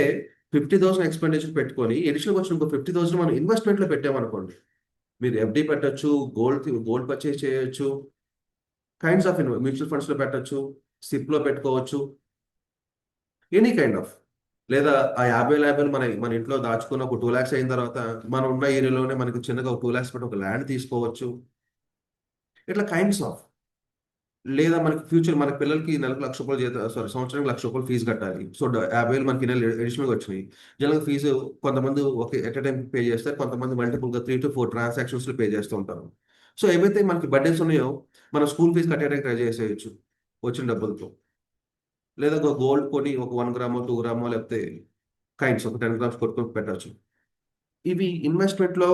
50,000 ఎక్స్పెండిచర్ పెట్టుకొని ఎడిషనల్ వచ్చిన ఇంకో 50,000 మనం ఇన్వెస్ట్మెంట్లో పెట్టామనుకోండి, మీరు ఎఫ్డి పెట్టచ్చు, గోల్డ్ పర్చేజ్ చేయొచ్చు, కైండ్స్ ఆఫ్ మ్యూచువల్ ఫండ్స్లో పెట్టచ్చు, సిప్లో పెట్టుకోవచ్చు, ఎనీ కైండ్ ఆఫ్. లేదా ఆ 50,000 మన ఇంట్లో దాచుకున్న ఒక 2 lakhs అయిన తర్వాత మనం ఉన్న ఏరియాలోనే మనకి చిన్నగా ఒక 2 lakhs పెట్టి ఒక ల్యాండ్ తీసుకోవచ్చు. ఇట్లా కైండ్స్ ఆఫ్. లేదా మనకి ఫ్యూచర్ మన పిల్లలకి నెలకు ₹1,00,000 సంవత్సరానికి ₹1,00,000 ఫీజు కట్టాలి. సో 50,000 మనకి నెల అడిషనల్గా వచ్చినాయి. జనరల్గా ఫీజు కొంతమంది ఒకే ఎట్ టైం పే చేస్తారు, కొంతమంది మల్టిపుల్గా 3 to 4 transactions పే చేస్తూ ఉంటారు. సో ఏవైతే మనకి బడ్జెట్స్ ఉన్నాయో మనం స్కూల్ ఫీజు కట్టడానికి ట్రై చేసేయచ్చు వచ్చిన డబ్బులతో. లేదా ఒక గోల్డ్ కొని ఒక 1 gramo 2 gramo లేకపోతే కైండ్స్ ఒక 10 grams కొట్టుకొని పెట్టచ్చు. ఇవి ఇన్వెస్ట్మెంట్లో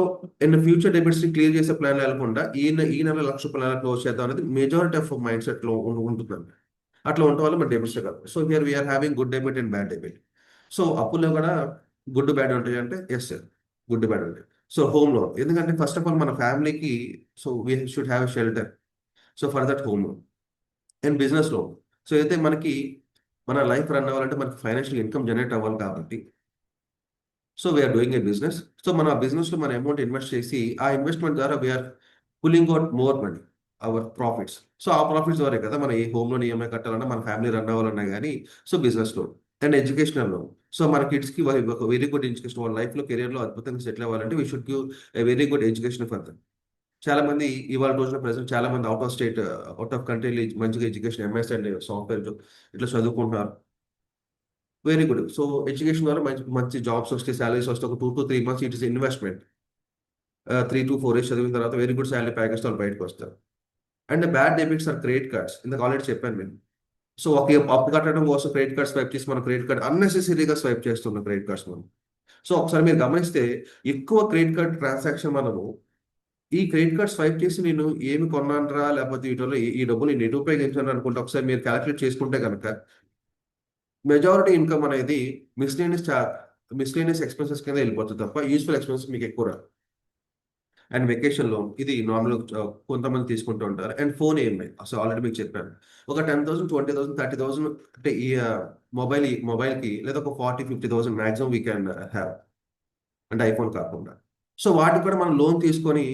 ఇన్ ఫ్యూచర్ డెబిట్స్ని క్లియర్ చేసే ప్లాన్ లేకుండా ఈ నెల ₹1,00,000 క్లోజ్ చేద్దాం అనేది మెజారిటీ ఆఫ్ మైండ్ సెట్లో ఉంటుందండి. అట్లా ఉండటం వల్ల మన డెబిట్స్ కాదు. So here we are having good debit and bad debit. So అప్పుల్లో కూడా గుడ్ బ్యాడ్ ఉంటాయి అంటే ఎస్ సార్, గుడ్ బ్యాడ్ ఉంటాయి. సో హోమ్ లోన్ ఎందుకంటే ఫస్ట్ ఆఫ్ ఆల్ మన ఫ్యామిలీకి so we should have shelter. So for that home loan and business loan. So అయితే మనకి మన లైఫ్ రన్ అవ్వాలంటే మనకి ఫైనాన్షియల్ ఇన్కమ్ జనరేట్ అవ్వాలి కాబట్టి so we are doing a business. So మన బిజినెస్లో మన అమౌంట్ ఇన్వెస్ట్ చేసి ఆ ఇన్వెస్ట్మెంట్ ద్వారా we are pulling out more money our profits. So ఆ ప్రాఫిట్స్ ద్వారా కదా మన ఈ హోమ్ లోన్ ఈఎంఐ కట్టాలన్నా మన ఫ్యామిలీ రన్ అవ్వాలన్నా కానీ so business loan and educational loan. So మన కిడ్స్కి ఒక వెరీ గుడ్ ఎడ్యుకేషన్, వాళ్ళ లైఫ్లో కెరియర్లో అద్భుతంగా సెటిల్ అవ్వాలంటే we should give a very good education for them. చాలా మంది ఇవాళ రోజున ప్రెసెంట్ చాలా మంది out of state, out of country మంచిగా ఎడ్యుకేషన్ ఎంఎస్ అండ్ సాఫ్ట్వేర్ ఇట్లా చదువుకుంటున్నారు. Very good. సో ఎడ్యుకేషన్ ద్వారా మంచి జాబ్స్ వస్తే, సాలరీస్ వస్తే ఒక 2 to 3 months it is investment. 3 to 4 years చదివిన తర్వాత వెరీ గుడ్ సాలరీ ప్యాకేజ్ వాళ్ళు బయటకు వస్తారు. And bad debits or credit cards. ఇందాక ఆల్రెడీ చెప్పాను నేను. సో ఒక అప్పు కట్టడం కోసం క్రెడిట్ కార్డ్ స్వైప్ చేసి మనం క్రెడిట్ కార్డ్ అన్నెసెసరీగా స్వైప్ చేస్తున్నాం క్రెడిట్ కార్డ్స్ మనం. సో ఒకసారి మీరు గమనిస్తే ఎక్కువ క్రెడిట్ కార్డ్ ట్రాన్సాక్షన్ మనము ఈ క్రెడిట్ కార్డ్ స్వైప్ చేసి నేను ఏమి కొన్నానరా లేకపోతే వీటిలో ఈ డబ్బు నేను ఎటు ఉపయోగించాను అనుకుంటే ఒకసారి మీరు క్యాలిక్యులేట్ చేసుకుంటే కనుక మెజారిటీ ఇన్కమ్ అనేది మిస్లేనియస్ ఎక్స్పెన్సెస్ కింద వెళ్ళిపోతుంది తప్ప యూస్ఫుల్ ఎక్స్పెన్సెస్ మీకు ఎక్కువ రాదు. అండ్ వెకేషన్ లోన్ ఇది నార్మల్ కొంతమంది తీసుకుంటూ ఉంటారు. అండ్ ఫోన్ ఈఎంఐ అసలు ఆల్రెడీ మీకు చెప్పాను. ఒక 10,000 20,000 30,000 అంటే ఈ మొబైల్కి లేదా ఒక 40-50,000 మ్యాక్సిమం వీ క్యాన్ హ్యావ్, అంటే ఐఫోన్ కాకుండా. సో వాటికి కూడా మనం లోన్ తీసుకొని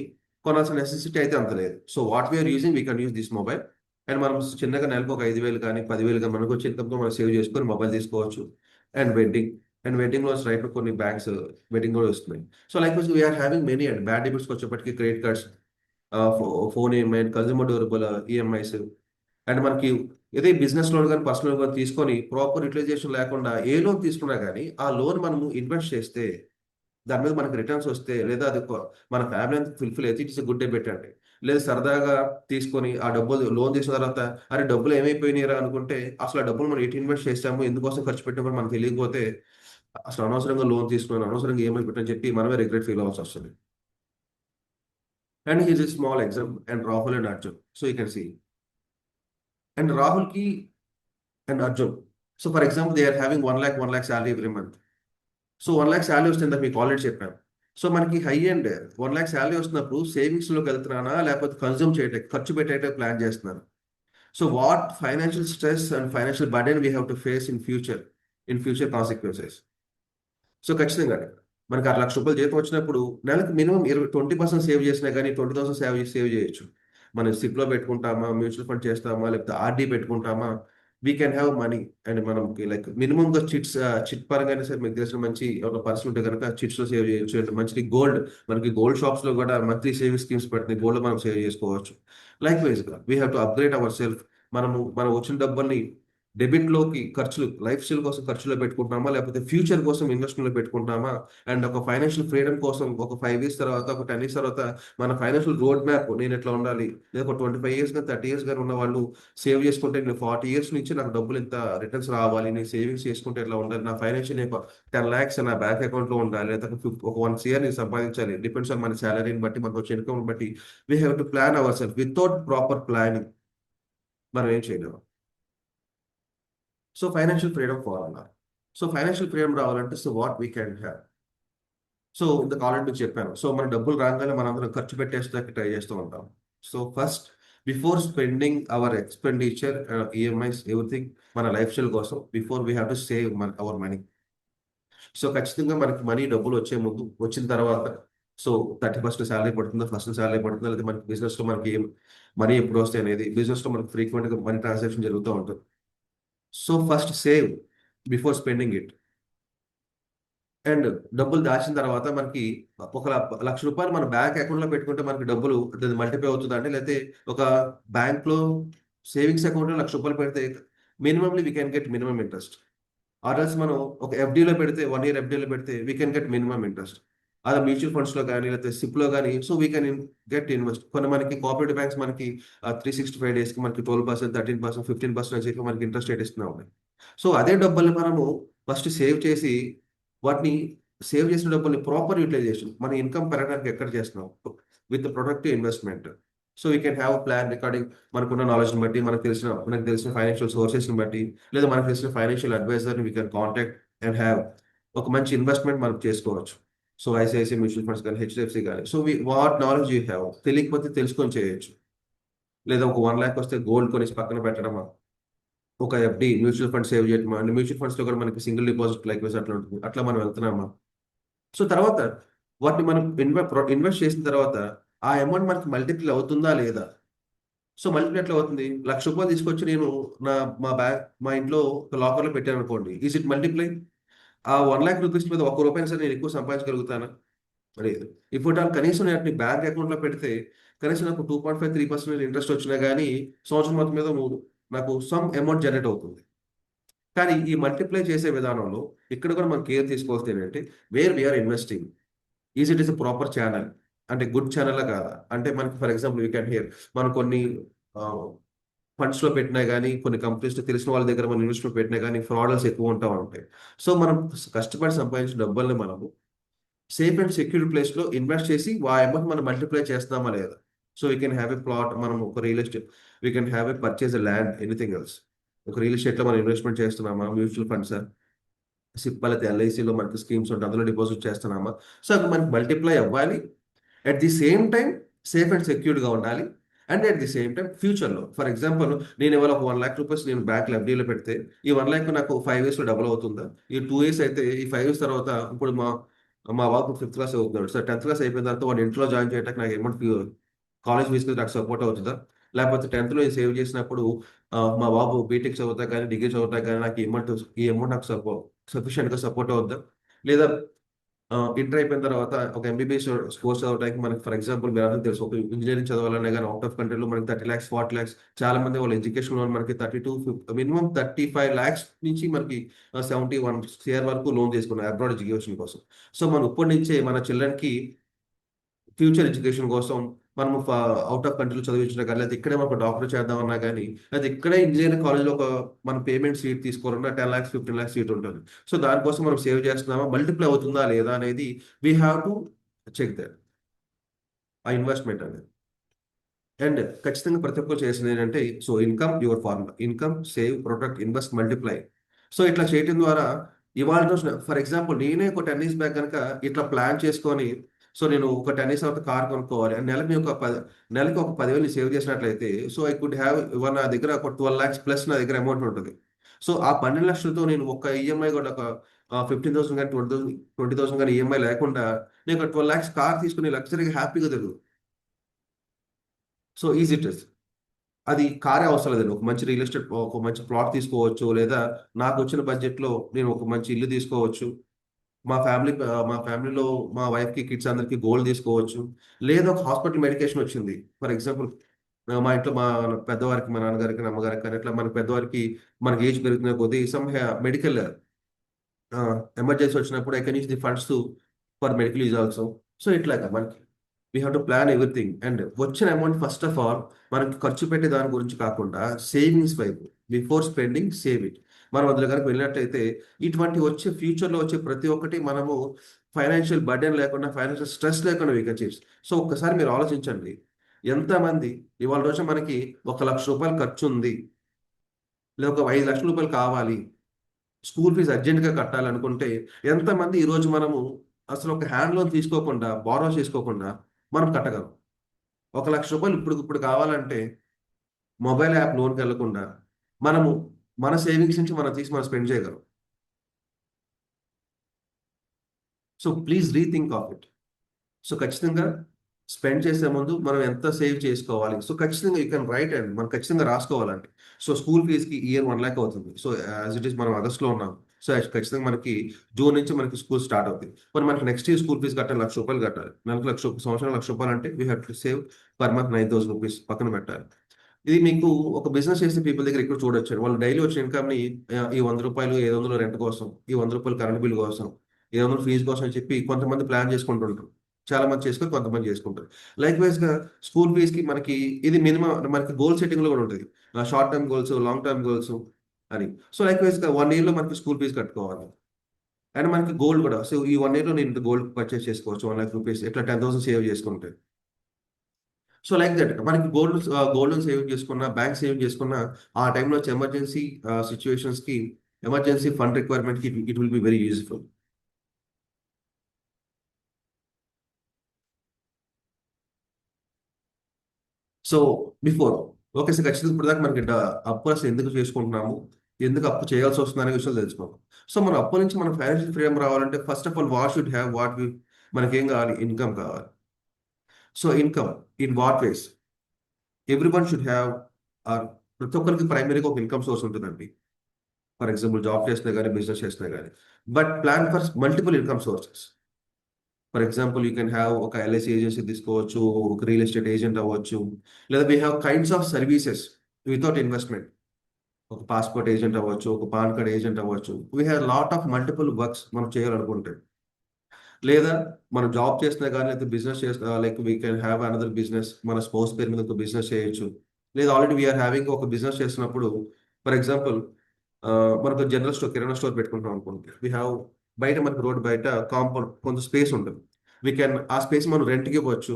కొనాల్సిన నెసెసిటీ అయితే అంత లేదు. So what we are using we can use this mobile. And మనం చిన్నగా నెలకు ఒక 5,000 కానీ 10,000 కానీ మనకు వచ్చే ఇన్కమ్తో మనం సేవ్ చేసుకొని మొబైల్ తీసుకోవచ్చు. అండ్ వెడ్డింగ్ లోన్స్ రైట్ కొన్ని బ్యాంక్స్ వెడ్డింగ్ కూడా వస్తున్నాయి. So like we're having many and bad డెబిట్స్కి వచ్చేప్పటికి credit cards, phone EMI, consumer durable EMIs. And మనకి ఏదే బిజినెస్ లోన్ కానీ పర్సనల్ లోన్ తీసుకొని ప్రాపర్ యూటిలైజేషన్ లేకుండా ఏ లోన్ తీసుకున్నా కానీ ఆ లోన్ మనము ఇన్వెస్ట్ చేస్తే దాని మీద మనకి రిటర్న్స్ వస్తే లేదా అది మన ఫ్యామిలీ అంతా ఫుల్ఫిల్ అయితే ఇట్స్ గుడ్ డెబిట్ అండి. లేదా సరదాగా తీసుకొని ఆ డబ్బులు లోన్ తీసిన తర్వాత అరే డబ్బులు ఏమైపోయినాయిరా అనుకుంటే అసలు ఆ డబ్బులు మనం ఎటు ఇన్వెస్ట్ చేస్తాము ఎందుకోసం ఖర్చు పెట్టామో మనకు తెలియకపోతే అసలు అనవసరంగా లోన్ తీసుకున్నాను అనవసరంగా ఏమై పెట్టని చెప్పి మనమే రిగ్రెట్ ఫీల్ అవ్వాల్సి వస్తుంది. And here's a small example and Rahul and Arjun. So you can see and రాహుల్కి and Arjun. So for example they are having 1 lakh salary every month. So 1 lakh salary వస్తుంది మీకు ఆల్రెడీ చెప్పాను. సో మనకి హై అండ్ 1 lakh శాలరీ వస్తున్నప్పుడు సేవింగ్స్లోకి వెళ్తున్నానా లేకపోతే consume చేయటం ఖర్చు పెట్టేట plan చేస్తున్నాను. So what financial stress and financial burden we have to face in future consequences. So ఖచ్చితంగా మనకి 6 లక్షల రూపాయలు జీతం వచ్చినప్పుడు నెలకు మినిమం 20% సేవ్ చేసినా కానీ 20,000 సేవ్ చేయొచ్చు. మనం సిప్లో పెట్టుకుంటామా, మ్యూచువల్ ఫండ్ చేస్తామా, లేకపోతే ఆర్డీ పెట్టుకుంటామా, we can have money. And మనకి లైక్ మినిమంగా చిట్ పరంగా సరే మీకు తెలిసిన మంచి ఒక పర్సన్ ఉంటే కనుక చిట్స్లో సేవ్ చేయొచ్చు. అండ్ మంచి గోల్డ్, మనకి గోల్డ్ షాప్స్లో కూడా మంత్లీ సేవింగ్ స్కీమ్స్ పెడుతుంది, గోల్డ్ మనం సేవ్ చేసుకోవచ్చు. లైక్ వైజ్గా we have to upgrade our self. మనం వచ్చిన డబ్బుల్ని డెబిట్లోకి ఖర్చులు లైఫ్ స్టైల్ కోసం ఖర్చులో పెట్టుకుంటామా లేకపోతే ఫ్యూచర్ కోసం ఇన్వెస్ట్మెంట్లో పెట్టుకుంటామా. అండ్ ఒక ఫైనాన్షియల్ ఫ్రీడమ్ కోసం ఒక 5 years తర్వాత ఒక 10 years తర్వాత మన ఫైనాన్షియల్ రోడ్ మ్యాప్ నేను ఎట్లా ఉండాలి, లేదా ఒక 25 years కానీ 30 years కానీ ఉన్న వాళ్ళు సేవ్ చేసుకుంటే నేను 40 years నుంచి నాకు డబ్బులు ఇంత రిటర్న్స్ రావాలి, నేను సేవింగ్స్ చేసుకుంటే ఎట్లా ఉండాలి, నా ఫైనాన్షియల్ 10 lakhs నా బ్యాంక్ అకౌంట్లో ఉండాలి, లేదా ఒక 1 year నేను సంపాదించాలి. డిపెండ్స్ ఆన్ మన శాలరీని బట్టి మనకు వచ్చే ఇన్కమ్ బట్టి we have to plan our self. Without proper planning మనం ఏం చేయలేము. సో ఫైనాన్షియల్ ఫ్రీడమ్ కావాలన్నారు. సో ఫైనాన్షియల్ ఫ్రీడమ్ రావాలంటే so what we can have. So ఇంతకు ఆల్రెడీ మీకు చెప్పాను. సో మన డబ్బులు రాగానే మనం అందరం ఖర్చు పెట్టేస్తానికి ట్రై చేస్తూ ఉంటాం. So first before spending our expenditure, EMIs, everything మన లైఫ్ స్టైల్ కోసం before we have to save our money. So ఖచ్చితంగా మనకి డబ్బులు వచ్చే ముందు వచ్చిన తర్వాత సో 30% శాలరీ పడుతుందా, ఫస్ట్ శాలరీ పడుతుందా, లేదా మనకి బిజినెస్లో మనకి మనీ ఎప్పుడు వస్తాయి అనేది బిజినెస్లో మనకి ఫ్రీక్వెంట్గా మనీ ట్రాన్సాక్షన్ జరుగుతూ ఉంటుంది. So first save before spending it. And డబ్బులు దాచిన తర్వాత మనకి ఒక 1,00,000 రూపాయలు మన బ్యాంక్ అకౌంట్లో పెట్టుకుంటే మనకి డబ్బులు మల్టిప్లై అవుతుందండి. లేకపోతే ఒక బ్యాంక్లో సేవింగ్స్ అకౌంట్లో 1,00,000 రూపాయలు పెడితే minimally we can get minimum interest. Or else మనం ఒక ఎఫ్డీలో పెడితే 1 year ఎఫ్డీలో పెడితే we can get minimum interest. అదే మ్యూచువల్ ఫండ్స్లో కానీ లేకపోతే సిప్లో కానీ so we can get invest. కొన్ని మనకి కోఆపరేటివ్ బ్యాంక్స్ మనకి 365 daysకి మనకి 12%, 13%, 15% అని చెప్పి మనకి ఇంట్రెస్ట్ రేట్ ఇస్తున్నా ఉన్నాయి. సో అదే డబ్బుల్ని మనము ఫస్ట్ సేవ్ చేసి వాటిని సేవ్ చేసిన డబ్బుల్ని ప్రాపర్ యూటిలైజేషన్ మన ఇన్కమ్ పెరగడానికి ఎక్కడ చేస్తున్నాం with productive investment. So we can have plan recording మనకున్న నాలెడ్జ్ని బట్టి మనకు తెలిసిన ఫైనాన్షియల్ సోర్సెస్ని బట్టి లేదా మనకు తెలిసిన ఫైనాన్షియల్ అడ్వైజర్ని we can contact and have ఒక మంచి ఇన్వెస్ట్మెంట్ మనం చేసుకోవచ్చు. సో ఐసిఐసిఐ మ్యూచువల్ ఫండ్స్ కానీ హెచ్డిఎఫ్సి కానీ so what knowledge you have తెలియకపోతే తెలుసుకొని చేయొచ్చు. లేదా ఒక 1 lakh వస్తే గోల్డ్ కొనేసి పక్కన పెట్టడమా, ఒక ఎఫ్డి మ్యూచువల్ ఫండ్ సేవ్ చేయటమా. అండ్ మ్యూచువల్ ఫండ్స్లో కూడా మనకి సింగిల్ డిపాజిట్ లైక్ వైజ్ అట్లా ఉంటుంది, అట్లా మనం వెళ్తున్నామా. సో తర్వాత వాటిని మనం ఇన్వెస్ట్ చేసిన తర్వాత ఆ అమౌంట్ మనకి మల్టిప్లై అవుతుందా లేదా. సో మల్టిప్లై ఎట్లా అవుతుంది, 1,00,000 రూపాయలు తీసుకొచ్చి నేను మా ఇంట్లో ఒక లాకర్లో పెట్టాను అనుకోండి, ఈజ్ ఇట్ మల్టిప్లై. ఆ 1 lakh రూపీస్ మీద 1 రూపాయి సరే నేను ఎక్కువ సంపాదించగలుగుతానా, లేదు. ఇప్పుడు కనీసం నేను బ్యాంక్ అకౌంట్లో పెడితే కనీసం నాకు 2.5-3% ఇంట్రెస్ట్ వచ్చినా కానీ సంవత్సరం మొత్తం మీద నాకు సమ్ అమౌంట్ జనరేట్ అవుతుంది. కానీ ఈ మల్టిప్లై చేసే విధానంలో ఇక్కడ కూడా మనం కేర్ తీసుకోవాల్సింది ఏంటంటే where we are investing is it is a proper channel, అంటే గుడ్ ఛానల్ కాదా. అంటే మనకి for example you can here మనం కొన్ని ఫండ్స్లో పెట్టినా కానీ కొన్ని కంపెనీస్లో తెలిసిన వాళ్ళ దగ్గర మనం ఇన్వెస్ట్మెంట్ పెట్టినా కానీ ఫ్రాడల్స్ ఎక్కువ ఉంటాయి. సో మనం కష్టపడి సంపాదించిన డబ్బుల్ని మనము సేఫ్ అండ్ సెక్యూర్ ప్లేస్లో ఇన్వెస్ట్ చేసి ఆ అమౌంట్ మనం మల్టిప్లై చేస్తున్నామా లేదా. So we can have a plot, మనం ఒక real estate, we can have a purchase a land, anything else. ఒక రియల్ ఎస్టేట్లో మనం ఇన్వెస్ట్మెంట్ చేస్తున్నామా, మ్యూచువల్ ఫండ్స్, సిప్ అయితే ఎల్ఐసిలో మనకి స్కీమ్స్ ఉంటాయి, అందులో డిపాజిట్ చేస్తున్నామా. సో అది మనకి మల్టిప్లై అవ్వాలి. At the same time safe and సెక్యూర్డ్గా ఉండాలి. And at the same time ఫ్యూచర్లో, ఫర్ ఎగ్జాంపుల్ నేను ఇవాళ ఒక 1 lakh రూపీస్ నేను బ్యాంక్ ఎఫ్డీలో పెడితే ఈ 1 lakh నాకు 5 yearsలో డబుల్ అవుతుందా? ఈ 2 years అయితే ఈ 5 years తర్వాత ఇప్పుడు మా మా బాబు 5th క్లాస్ అవుతున్నాడు. సో 10th క్లాస్ అయిపోయిన తర్వాత వాడు ఇంట్లో జాయిన్ చేయడానికి నాకు అమౌంట్ కాలేజ్ ఫీజుకి నాకు సపోర్ట్ అవుతుందా? లేకపోతే 10thలో సేవ్ చేసినప్పుడు మా బాబు బీటెక్ చదువుతా కానీ డిగ్రీ చదువుతా కానీ నాకు ఈ అమౌంట్ నాకు సఫిషియెంట్గా సపోర్ట్ అవుద్దా? లేదా ఇంటర్ అయిపోయిన తర్వాత ఒక ఎంబీబీఎస్ కోర్స్ చదవడానికి మనకి, ఫర్ ఎగ్జాంపుల్ మీరు అందరికీ తెలుసు, ఒక ఇంజనీరింగ్ చదవాలనే కానీ అవుట్ ఆఫ్ కంట్రీలో మనకి 30 lakhs 40 lakhs, చాలా మంది వాళ్ళ ఎడ్యుకేషన్ లోన్ మనకి 32 మినిమం 35 lakhs నుంచి మనకి 71 crore వరకు లోన్ తీసుకున్నారు అబ్రాడ్ ఎడ్యుకేషన్ కోసం. సో మనం ఇప్పటి నుంచే మన చిల్డ్రన్కి ఫ్యూచర్ ఎడ్యుకేషన్ కోసం మనం అవుట్ ఆఫ్ కంట్రీలో చదివించినా కానీ, లేదా ఇక్కడే ఒక డాక్టర్ చేద్దామన్నా కానీ, లేదా ఇక్కడే ఇంజనీరింగ్ కాలేజ్లో ఒక మన పేమెంట్ సీట్ తీసుకోవాలన్నా 10 lakhs 15 lakhs సీట్ ఉంటుంది. సో దానికోసం మనం సేవ్ చేస్తున్నామా, మల్టిప్లై అవుతుందా లేదా అనేది we have to check that, ఆ ఇన్వెస్ట్మెంట్ అనేది. అండ్ ఖచ్చితంగా ప్రతి ఒక్కరు చేసింది ఏంటంటే, so income your formula, income save protect invest multiply. So ఇట్లా చేయడం ద్వారా ఇవాళ రోజున, ఫర్ ఎగ్జాంపుల్ నేనే ఒక 10 years బ్యాక్ కనుక ఇట్లా ప్లాన్ చేసుకొని, సో నేను ఒక 10 years తర్వాత కార్ కొనుక్కోవాలి, నెలకి ఒక 10,000 సేవ్ చేసినట్లయితే, సో ఐ కుడ్ హ్యావ్ నా దగ్గర ఒక 12 lakhs ప్లస్ నా దగ్గర అమౌంట్ ఉంటుంది. సో ఆ 12 లక్షలతో నేను ఒక ఈఎంఐ కూడా ఒక 15,000 కానీ 20,000 కానీ ఈఎంఐ లేకుండా నేను ఒక 12 lakhs కార్ తీసుకుని లగ్జరీగా హ్యాపీగా తిరుగు. So easy it is. అది కారే అవసరం లేదండి. ఒక మంచి రియల్ ఎస్టేట్, ఒక మంచి ప్లాట్ తీసుకోవచ్చు, లేదా నాకు వచ్చిన బడ్జెట్లో నేను ఒక మంచి ఇల్లు తీసుకోవచ్చు. మా ఫ్యామిలీలో మా వైఫ్కి కిడ్స్ అందరికి గోల్డ్ తీసుకోవచ్చు. లేదా ఒక హాస్పిటల్ మెడికేషన్ వచ్చింది, ఫర్ ఎగ్జాంపుల్ మా ఇంట్లో మా పెద్దవారికి, మా నాన్నగారికి, మా అమ్మగారికి కానీ ఇట్లా మన పెద్దవారికి మనకి ఏజ్ పెరుగుతున్న కొద్దీ సమ్ మెడికల్ ఎమర్జెన్సీ వచ్చినప్పుడు I can use the funds for medical use also. So ఇట్లాగా మనకి we have to plan everything. And వచ్చిన అమౌంట్ ఫస్ట్ ఆఫ్ ఆల్ మనకి ఖర్చు పెట్టే దాని గురించి కాకుండా సేవింగ్స్ వైపు, బిఫోర్ స్పెండింగ్ సేవ్ ఇట్. మనం అందులో కనుక వెళ్ళినట్లయితే ఇటువంటి వచ్చే ఫ్యూచర్లో వచ్చే ప్రతి ఒక్కటి మనము ఫైనాన్షియల్ బర్డెన్ లేకుండా, ఫైనాన్షియల్ స్ట్రెస్ లేకుండా వీ కెన్ చేసి. సో ఒక్కసారి మీరు ఆలోచించండి, ఎంతమంది ఇవాళ రోజు మనకి 1 lakh రూపాయలు ఖర్చు ఉంది, లేదా ఒక 5 లక్షల రూపాయలు కావాలి, స్కూల్ ఫీజు అర్జెంట్గా కట్టాలనుకుంటే ఎంతమంది ఈరోజు మనము అసలు ఒక హ్యాండ్ లోన్ తీసుకోకుండా, బారో చేసుకోకుండా మనం కట్టగలం. 1 లక్ష రూపాయలు ఇప్పుడు కావాలంటే మొబైల్ యాప్ లోన్కి వెళ్లకుండా మనము మన సేవింగ్స్ నుంచి మనం స్పెండ్ చేయగలం. So please rethink of it. So ఖచ్చితంగా స్పెండ్ చేసే ముందు మనం ఎంత సేవ్ చేసుకోవాలి, సో ఖచ్చితంగా యూ కెన్ రైట్ అండ్ మనం ఖచ్చితంగా రాసుకోవాలండి. సో స్కూల్ ఫీజుకి ఇయర్ 1 lakh అవుతుంది. సో యాజ్ ఇట్ ఈస్ మనం ఆగస్ట్లో ఉన్నాం. సో ఖచ్చితంగా మనకి జూన్ నుంచి మనకి స్కూల్ స్టార్ట్ అవుతుంది. మరి మనకి నెక్స్ట్ ఇయర్ స్కూల్ ఫీజు కట్టాలి, 1 lakh రూపాయలు కట్టాలి. నెలకు 1 lakh, సంవత్సరం 1 lakh రూపాయలు అంటే we have to save per month 9,000 rupees పక్కన పెట్టాలి. ఇది మీకు ఒక బిజినెస్ చేసే పీపుల్ దగ్గర ఇక్కడ చూడొచ్చు. వాళ్ళు డైలీ వచ్చిన ఇన్కమ్ని ఈ 100 రూపాయలు 500 రెంట్ కోసం, ఈ 100 రూపాయలు కరెంట్ బిల్ కోసం, 500 ఫీజు కోసం అని చెప్పి కొంతమంది ప్లాన్ చేసుకుంటుంటారు. చాలా మంది చేసుకొని కొంతమంది చేసుకుంటారు. లైక్ వైజ్గా స్కూల్ ఫీజుకి మనకి ఇది మినిమం, మనకి గోల్ సెట్టింగ్లో కూడా ఉంటుంది, short term goals, long term goals అని. సో లైక్ వైజ్గా 1 yearలో మనకి స్కూల్ ఫీజు కట్టుకోవాలి. అండ్ మనకి గోల్డ్ కూడా, సో ఈ 1 yearలో నేను గోల్డ్ పర్చేస్ చేసుకోవచ్చు 1 lakh rupees, ఇట్లా 10,000 సేవ్ చేసుకుంటే. సో లైక్ దట్ మనకి గోల్డ్ సేవింగ్ చేసుకున్న, బ్యాంక్ సేవింగ్ చేసుకున్న, ఆ టైంలో వచ్చే ఎమర్జెన్సీ సిచ్యువేషన్స్కి, ఎమర్జెన్సీ ఫండ్ రిక్వైర్మెంట్కి it will be very useful. So before okay sir, ఖచ్చితంగా ఇప్పుడు దాకా మనకి అప్పు అసలు ఎందుకు చేసుకుంటున్నాము, ఎందుకు అప్పు చేయాల్సి వస్తుంది అనే విషయాలు తెలుసుకోవాలి. సో మన అప్పు నుంచి మనం ఫైనాన్షియల్ ఫ్రీడమ్ రావాలంటే first of all what should have, మనకేం కావాలి, ఇన్కమ్ కావాలి. So income in what ways, everyone should have, ప్రతి ఒక్కరికి ప్రైమరీగా ఒక ఇన్కమ్ సోర్స్ ఉంటుందండి. ఫర్ ఎగ్జాంపుల్ జాబ్ చేసినా కానీ, బిజినెస్ చేసినా కానీ, but plan for multiple income sources. For example you can have ఒక ఎల్ఐసి ఏజెన్సీ తీసుకోవచ్చు, ఒక రియల్ ఎస్టేట్ ఏజెంట్ అవ్వచ్చు, లేదా we have kinds of services without investment. ఒక పాస్పోర్ట్ ఏజెంట్ అవ్వచ్చు, ఒక పాన్ కార్డ్ ఏజెంట్ అవ్వచ్చు. We have lot of multiple works మనం చేయాలనుకుంటే. లేదా మనం జాబ్ చేసినా కానీ, లేదా బిజినెస్ చేసినా, like we can have another business, మన స్పౌస్ పేరు మీద ఒక బిజినెస్ చేయొచ్చు. లేదా ఆల్రెడీ వీఆర్ హ్యావింగ్ ఒక బిజినెస్ చేస్తున్నప్పుడు, ఫర్ ఎగ్జాంపుల్ మనకు జనరల్ స్టోర్, కిరాణా స్టోర్ పెట్టుకుంటాం అనుకోండి. వీ హ్యావ్ బయట మనకు రోడ్ బయట కాంపౌండ్ కొంత స్పేస్ ఉంటుంది. వీ కెన్ ఆ స్పేస్ మనం రెంట్కి ఇవ్వచ్చు.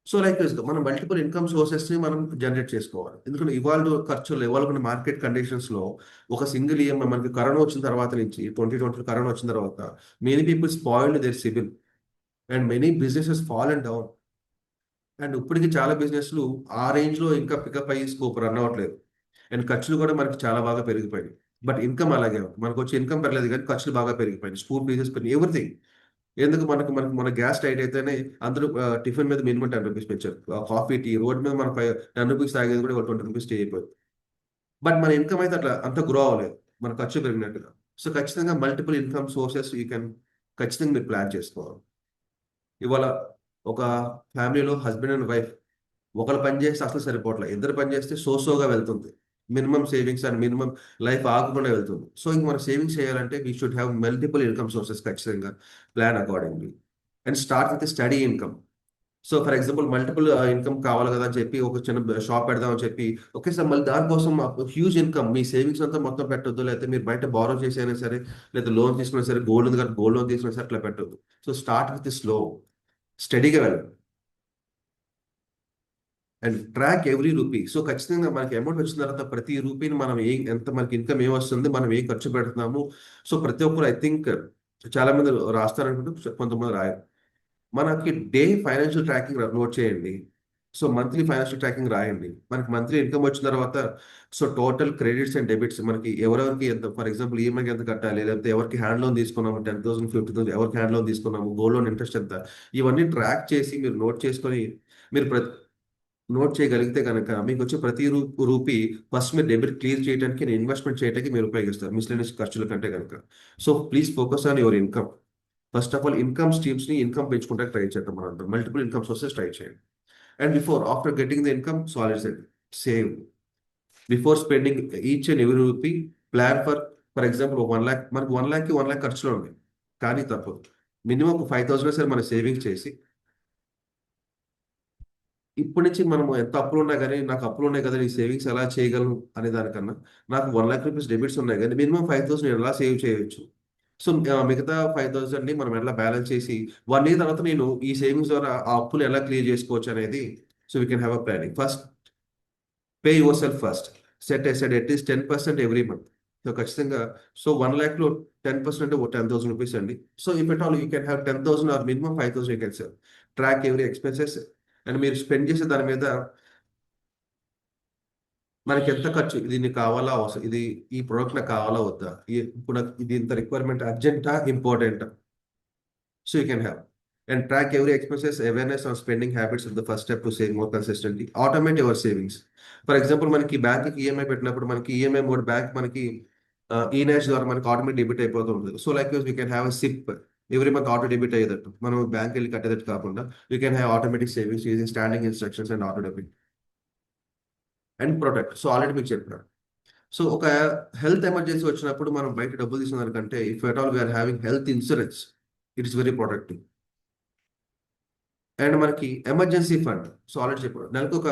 సో లైక్ మనం మల్టిపుల్ ఇన్కమ్ సోర్సెస్ ని మనం జనరేట్ చేసుకోవాలి. ఎందుకంటే ఇవాళ ఖర్చులు, ఇవాళ మార్కెట్ కండిషన్స్ లో ఒక సింగిల్ ఈఎంఐ మనకి కరోనా వచ్చిన తర్వాత నుంచి 2020 కరోనా వచ్చిన తర్వాత many people spoiled their CIBIL and many businesses fall and down. And ఇప్పటికి చాలా బిజినెస్లు ఆ రేంజ్ లో ఇంకా పికప్ అయ్యి స్కోప్ రన్ అవ్వట్లేదు. అండ్ ఖర్చులు కూడా మనకి చాలా బాగా పెరిగిపోయాయి. బట్ ఇన్కమ్ అలాగే ఉంది. మనకు వచ్చే ఇన్కమ్ పెరగలేదు కానీ ఖర్చులు బాగా పెరిగిపోయాయి. స్కూల్ ఫీజెస్ పెరిగి ఎవ్రీథింగ్. ఎందుకు మనకు మనకు మన గ్యాస్ టైట్ అయితేనే అందరూ టిఫిన్ మీద మినిమం 10 రూపీస్ పెంచారు. కాఫీ టీ రోడ్ మీద మన 10 రూపీస్ తాగేది కూడా 20 రూపీస్ స్టే అయిపోయింది. బట్ మన ఇన్కమ్ అయితే అట్లా అంత గ్రో అవ్వలేదు, మన ఖర్చు పెరిగినట్టుగా. సో ఖచ్చితంగా multiple income sources you can ఖచ్చితంగా మీరు ప్లాన్ చేసుకోవాలి. ఇవాళ ఒక ఫ్యామిలీలో హస్బెండ్ అండ్ వైఫ్ ఒకరు పని చేస్తే అసలు సరిపోవట్లేదు, ఇద్దరు పని చేస్తే సోగా వెళ్తుంది. Minimum savings and minimum life ఆగకుండా వెళ్తుంది. సో ఇంక మనం సేవింగ్స్ చేయాలంటే we should have multiple income sources. ఖచ్చితంగా plan accordingly and start with steady income. So for example multiple income కావాలి కదా అని చెప్పి ఒక చిన్న షాప్ పెడదామని చెప్పి ఒకేసారి మళ్ళీ దానికోసం హ్యూజ్ ఇన్కమ్ మీ సేవింగ్స్ అంతా మొత్తం పెట్టొద్దు. లేకపోతే మీరు బయట బారో చేసైనా సరే, లేదా లోన్ తీసుకున్నా సరే, గోల్డ్ ఉంది కదా గోల్డ్ లోన్ తీసుకున్నా సరే అట్లా పెట్టొద్దు. సో స్టార్ట్ విత్ స్లో, స్టడీగా వెళ్ళండి and track every rupee. So ఖచ్చితంగా మనకి అమౌంట్ వచ్చిన తర్వాత ప్రతి రూపీని మనం ఎంత మనకి ఇన్కమ్ ఏమొస్తుంది, మనం ఏం ఖర్చు పెడుతున్నాము. సో ప్రతి ఒక్కరు ఐ థింక్ చాలా మంది రాస్తారనుకుంటే కొంతమంది రాయరు. మనకి డే ఫైనాన్షియల్ ట్రాకింగ్ నోట్ చేయండి. సో మంత్లీ ఫైనాన్షియల్ ట్రాకింగ్ రాయండి. మనకి మంత్లీ ఇన్కమ్ వచ్చిన తర్వాత so total credits and debits మనకి ఎవరెవరికి ఎంత, ఫర్ ఎగ్జాంపుల్ ఈఎంఐకి ఎంత కట్టాలి, లేకపోతే ఎవరికి హ్యాండ్ లోన్ తీసుకున్నాము 10,000 50,000, ఎవరికి హ్యాండ్ లోన్ తీసుకున్నాము, గోల్డ్ లోన్ ఇంట్రెస్ట్ ఎంత, ఇవన్నీ ట్రాక్ చేసి మీరు నోట్ చేసుకొని మీరు నోట్ చేయగలిగితే కనుక మీకు వచ్చే ప్రతి రూపీ ఫస్ట్ మీరు డెబిట్ క్లియర్ చేయడానికి, ఇన్వెస్ట్మెంట్ చేయడానికి మీరు ఉపయోగిస్తారు మిస్లెనియస్ ఖర్చుల కంటే కనుక. So please focus on your income. First of all income streams ని ఇన్కమ్ పెంచుకుంటే ట్రై చేద్దాం. మనం మల్టిపుల్ ఇన్కమ్ సోర్సెస్ ట్రై చేయండి. And after getting the income, so save before spending each and every rupee. Plan for example 1 lakh, మనకు 1 lakh కి 1 lakh ఖర్చులు ఉన్నాయి. కానీ తప్పదు, మినిమం ఒక 5,000 సరే మనం సేవింగ్ చేసి, ఇప్పటి నుంచి మనం ఎంత అప్పులు ఉన్నా కానీ నాకు అప్పులు ఉన్నాయి కదా, ఈ సేవింగ్స్ ఎలా చేయగలను అనే దానికన్నా నాకు 1 lakh రూపీస్ డెబిట్స్ ఉన్నాయి కానీ మినిమం 5,000 ఎలా సేవ్ చేయొచ్చు. సో మిగతా 5,000 ని మనం ఎలా బ్యాలెన్స్ చేసి 1 year తర్వాత నేను ఈ సేవింగ్స్ ద్వారా ఆ అప్పులు ఎలా క్లియర్ చేసుకోవచ్చు అనేది. So we can have a planning. First pay yourself first. Set at least 10% every month. So ఖచ్చితంగా సో 1 lakh లో 10% అంటే 10,000 రూపీస్ అండి. So if at all you can have 10,000 or minimum 5,000 you can save. Track every expenses and మీరు spend చేసే దాని మీద మనకి ఎంత ఖర్చు, దీన్ని కావాలా అవసరం, ఈ ప్రోడక్ట్ నాకు కావాలా వద్దా, ఇప్పుడు నాకు ఇది ఇంత రిక్వైర్మెంట్ అర్జెంటా ఇంపార్టెంటా. So you can have and track every expenses. Awareness on spending habits is the first step to save more consistently. Automate your savings. For example మనకి బ్యాంక్కి ఈఎంఐ పెట్టినప్పుడు మనకి ఈఎంఐ మోడ్ బ్యాంక్ మనకి ఈనాష్ ద్వారా మనకి ఆటోమేటిక్ డెబిట్ అయిపోతూ ఉంటుంది. So like we can have a SIP every month auto debit అయ్యేటట్టు, మనం బ్యాంక్ వెళ్ళి కట్టేటట్టు కాకుండా we can have automatic savings using standing instructions and auto debit and protect. So already మీకు చెప్పినాను. సో ఒక హెల్త్ ఎమర్జెన్సీ వచ్చినప్పుడు మనం బయట డబ్బులు తీసుకున్న దానికంటే if at all we are having health insurance, it is very protective. And మనకి ఎమర్జెన్సీ ఫండ్, సో ఆల్రెడీ చెప్పాడు, నెలకు ఒక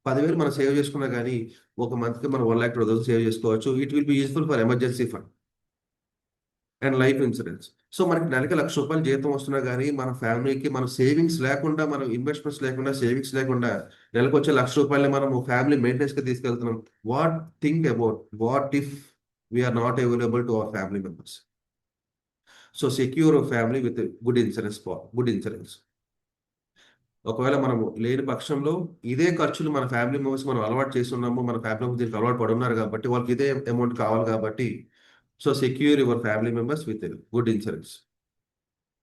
10,000 మనం సేవ్ చేసుకున్నా కానీ ఒక మంత్కి మనం 1,12,000 సేవ్ చేసుకోవచ్చు. It will be useful for emergency fund and life insurance. So మనకి నెలకి ₹1,00,000 జీతం వస్తున్నా కానీ మన ఫ్యామిలీకి మనం సేవింగ్స్ లేకుండా, మనం ఇన్వెస్ట్మెంట్స్ లేకుండా, సేవింగ్స్ లేకుండా నెలకు వచ్చే ₹1,00,000 మనం ఫ్యామిలీ మెయింటెనెన్స్కి తీసుకెళ్తున్నాం. Think about what if we are not available to our family members. So secure family with good insurance. ఒకవేళ మనము లేని పక్షంలో ఇదే ఖర్చులు మన ఫ్యామిలీ మెంబర్స్ మనం అలవాటు చేస్తున్నాము, మన ఫ్యామిలీ మెంబర్స్ దీనికి అలవాటు పడున్నారు కాబట్టి వాళ్ళకి ఇదే అమౌంట్ కావాలి కాబట్టి. So secure your family members with good insurance,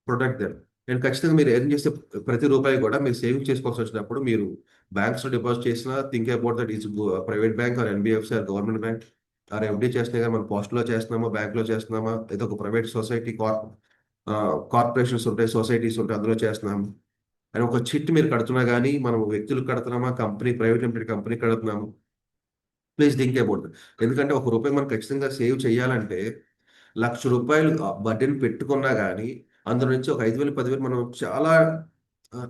protect them. And ఖచ్చితంగా మీరు ఎర్న్ చేసే ప్రతి రూపాయి కూడా మీరు సేవింగ్ చేసుకోవాల్సి వచ్చినప్పుడు మీరు బ్యాంక్స్లో డిపాజిట్ చేసినా think about that is private bank or NBFC or government bank or FD చేసినా కానీ మనం పోస్ట్లో చేస్తున్నామా, బ్యాంక్లో చేస్తున్నామా, ఏదో ఒక ప్రైవేట్ సొసైటీ కార్పొరేషన్స్ ఉంటాయి, సొసైటీస్ ఉంటాయి, అందులో చేస్తున్నాము. అని ఒక చిట్ మీరు కడుతున్నా కానీ మనం వ్యక్తులు కడుతున్నామా, ప్రైవేట్ లిమిటెడ్ కంపెనీ కడుతున్నాము. Please think about. ఎందుకంటే ₹1 మనం ఖచ్చితంగా సేవ్ చేయాలంటే ₹1,00,000 బడ్డీని పెట్టుకున్నా కానీ అందులో నుంచి ఒక 5,000 10,000 మనం చాలా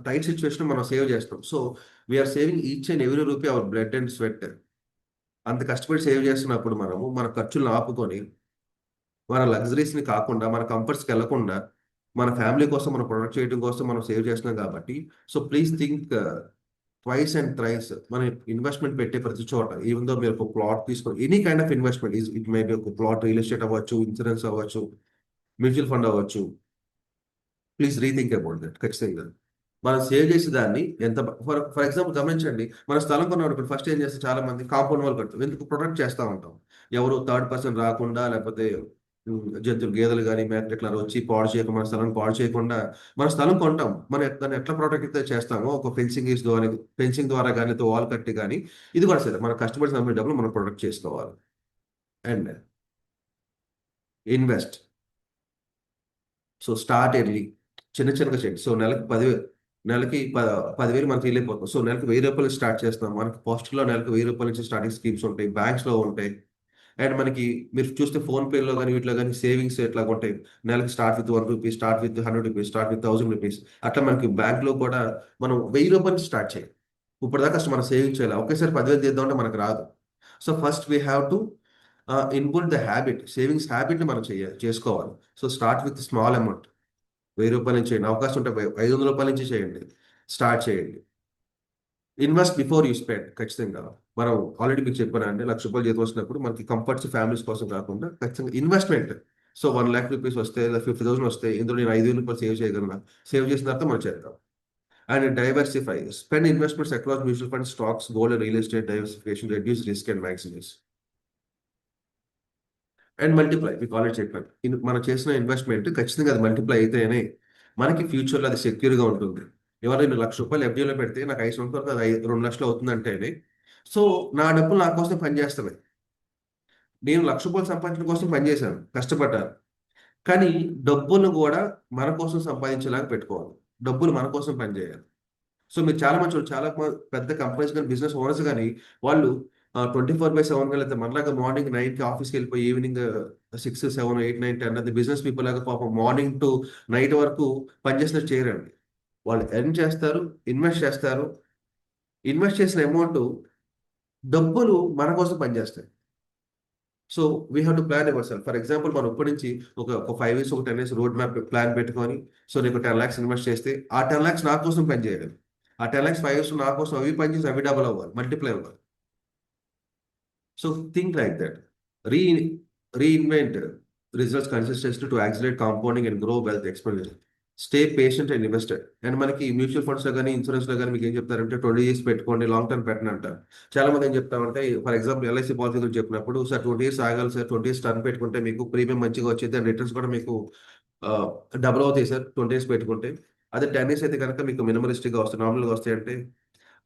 టైట్ సిచ్యువేషన్ మనం సేవ్ చేస్తాం. So we are saving each and every rupee our blood and sweat. అంత కష్టపడి సేవ్ చేస్తున్నప్పుడు మనము మన ఖర్చులను ఆపుకొని మన లగ్జరీస్ని కాకుండా మన కంఫర్ట్స్కి వెళ్లకుండా మన ఫ్యామిలీ కోసం మనం ప్రొడక్ట్ చేయడం కోసం మనం సేవ్ చేస్తున్నాం కాబట్టి so please think twice and thrice. మన ఇన్వెస్ట్మెంట్ పెట్టే ప్రతి చోట ఈవెన్ దో మీరు ఒక ప్లాట్ తీసుకొని any kind of investment it may be ఒక ప్లాట్, రియల్ ఎస్టేట్ అవ్వచ్చు, ఇన్సూరెన్స్ అవ్వచ్చు, మ్యూచువల్ ఫండ్ అవ్వచ్చు, ప్లీజ్ రీథింక్ అబౌట్ దట్. ఖచ్చితంగా మనం సేవ్ చేసే దాన్ని ఎంత ఫర్ ఎగ్జాంపుల్ గమనించండి, మన స్థలం కొన్నాడు ఫస్ట్ ఏం చేస్తే చాలా మంది కాంపౌండ్ వాళ్ళు కడతాం, ఎందుకు ప్రొటెక్ట్ చేస్తూ ఉంటాం, ఎవరు థర్డ్ పర్సన్ రాకుండా, లేకపోతే జంతువులు గేదెలు కానీ మేకలు ఇట్లా వచ్చి పాడు చేయకుండా మన స్థలం పాడు చేయకుండా మన స్థలం కొంటాం. మనం దాన్ని ఎట్లా ప్రొటెక్ట్ చేస్తామో ఒక ఫెన్సింగ్ ద్వారా కానీ వాల్ కట్టి కానీ ఇది కూడా సరే మన కస్టమర్స్ సంబంధించినప్పుడు మనం ప్రొటెక్ట్ చేసుకోవాలి. And invest. So start early, చిన్నగా చేయండి. సో నెలకి 10,000 మనకి వెళ్ళిపోతాం. సో నెలకు 1,000 రూపాయలు స్టార్ట్ చేస్తాం. మనకి పోస్ట్లో నెలకు 1,000 రూపాయల నుంచి స్టార్టింగ్ స్కీమ్స్ ఉంటాయి, బ్యాంక్స్లో ఉంటాయి. అండ్ మనకి మీరు చూస్తే ఫోన్పేలో కానీ వీటిలో కానీ సేవింగ్స్ ఎట్లా ఉంటాయి, నెలకి start with 1 rupee, start with 100 rupees, start with 1000 rupees. అట్లా మనకి బ్యాంక్లో కూడా మనం 1,000 రూపాయలు స్టార్ట్ చేయాలి. ఇప్పటిదాకా అసలు మనం సేవింగ్ చేయాలి. ఒకేసారి 10,000 చేద్దామంటే మనకు రాదు. So first we have to inbuilt the habit, savings హ్యాబిట్ని మనం చేసుకోవాలి. So start with small amount, 1,000 రూపాయల నుంచి చేయండి, అవకాశం ఉంటే 500 రూపాయల నుంచి చేయండి, స్టార్ట్ చేయండి. Invest before you spend. ఖచ్చితంగా మనం ఆల్రెడీ మీకు చెప్పాను అండి, 1,00,000 రూపాయలు జీతం వచ్చినప్పుడు మనకి కంఫర్ట్స్ ఫ్యామిలీస్ కోసం కాకుండా ఖచ్చితంగా ఇన్వెస్ట్మెంట్. సో 1,00,000 రూపీస్ వస్తే 50,000 వస్తే ఇందులో నేను 5,000 రూపాయలు సేవ్ చేయగలను. సేవ్ చేసిన తర్వాత మనం చేద్దాం. And diversify, spend investments across mutual fund, stocks, gold, real estate, diversification, reduce risk and maximise. And multiply, మీకు ఆల్రెడీ చెప్పాను, మనం చేసిన ఇన్వెస్ట్మెంట్ ఖచ్చితంగా అది మల్టిప్లై అయితేనే మనకి ఫ్యూచర్లో అది సెక్యూర్గా ఉంటుంది. ఎవరైనా 1,00,000 రూపాయలు ఎఫ్డీలో పెడితే నాకు 5 సంవత్సరాల వరకు అది 2 లక్షలు అవుతుందంటేనే సో నా డబ్బులు నా కోసం పనిచేస్తున్నాయి. నేను 1,00,000 రూపాయలు సంపాదించడం కోసం పనిచేశాను, కష్టపడ్డాను. కానీ డబ్బులు కూడా మన కోసం సంపాదించేలాగా పెట్టుకోవాలి. డబ్బులు మన కోసం పనిచేయాలి. సో మీరు చాలా మంది చాలా పెద్ద కంపెనీస్ కానీ బిజినెస్ ఓనర్స్ కానీ వాళ్ళు 24/7 లేకపోతే మనలాగా మార్నింగ్ 9కి ఆఫీస్కి వెళ్ళిపోయి ఈవినింగ్ 6, 7, 8, 9, 10 అది బిజినెస్ పీపుల్ లాగా పాపం మార్నింగ్ టు నైట్ వరకు పనిచేసినట్టు చేయరండి. వాళ్ళు ఎర్న్ చేస్తారు, ఇన్వెస్ట్ చేస్తారు. ఇన్వెస్ట్ చేసిన అమౌంట్ డబ్బులు మన కోసం పనిచేస్తాయి. So we have to plan our self. For example మనం ఇప్పటి నుంచి ఒక 5 ఇయర్స్, ఒక 10 ఇయర్స్ రోడ్ మ్యాప్ ప్లాన్ పెట్టుకొని సో నీకు 10 lakhs ఇన్వెస్ట్ చేస్తే ఆ 10 lakhs నా కోసం పనిచేయాలి. ఆ 10 lakhs 5 years నా కోసం అవి పనిచేసి అవి డబుల్ అవ్వాలి, మల్టిప్లై అవ్వాలి. So think like that. Reinvent results consistently to accelerate compounding and grow wealth exponentially. Stay patient and invested. And మనకి మ్యూచువల్ ఫండ్స్లో కానీ ఇన్సూరెన్స్లో కానీ మీకు ఏం చెప్తారంటే 20 years పెట్టుకోండి, లాంగ్ టర్మ్ పెట్టండి అంటారు. చాలా మంది ఏం చెప్తామంటే ఫర్ ఎగ్జాంపుల్ LIC పాలసీ గురించి చెప్పినప్పుడు సార్ 20 years ఆగాలి సార్, 20 years టర్మ్ పెట్టుకుంటే మీకు ప్రీమియం మంచిగా వచ్చేది అండ్ రిటర్న్స్ కూడా మీకు డబుల్ అవుతాయి సార్ 20 years పెట్టుకుంటే. అదే 10 years అయితే కనుక మీకు మినిమలిస్టిక్గా వస్తాయి, నార్మల్గా వస్తాయి. అంటే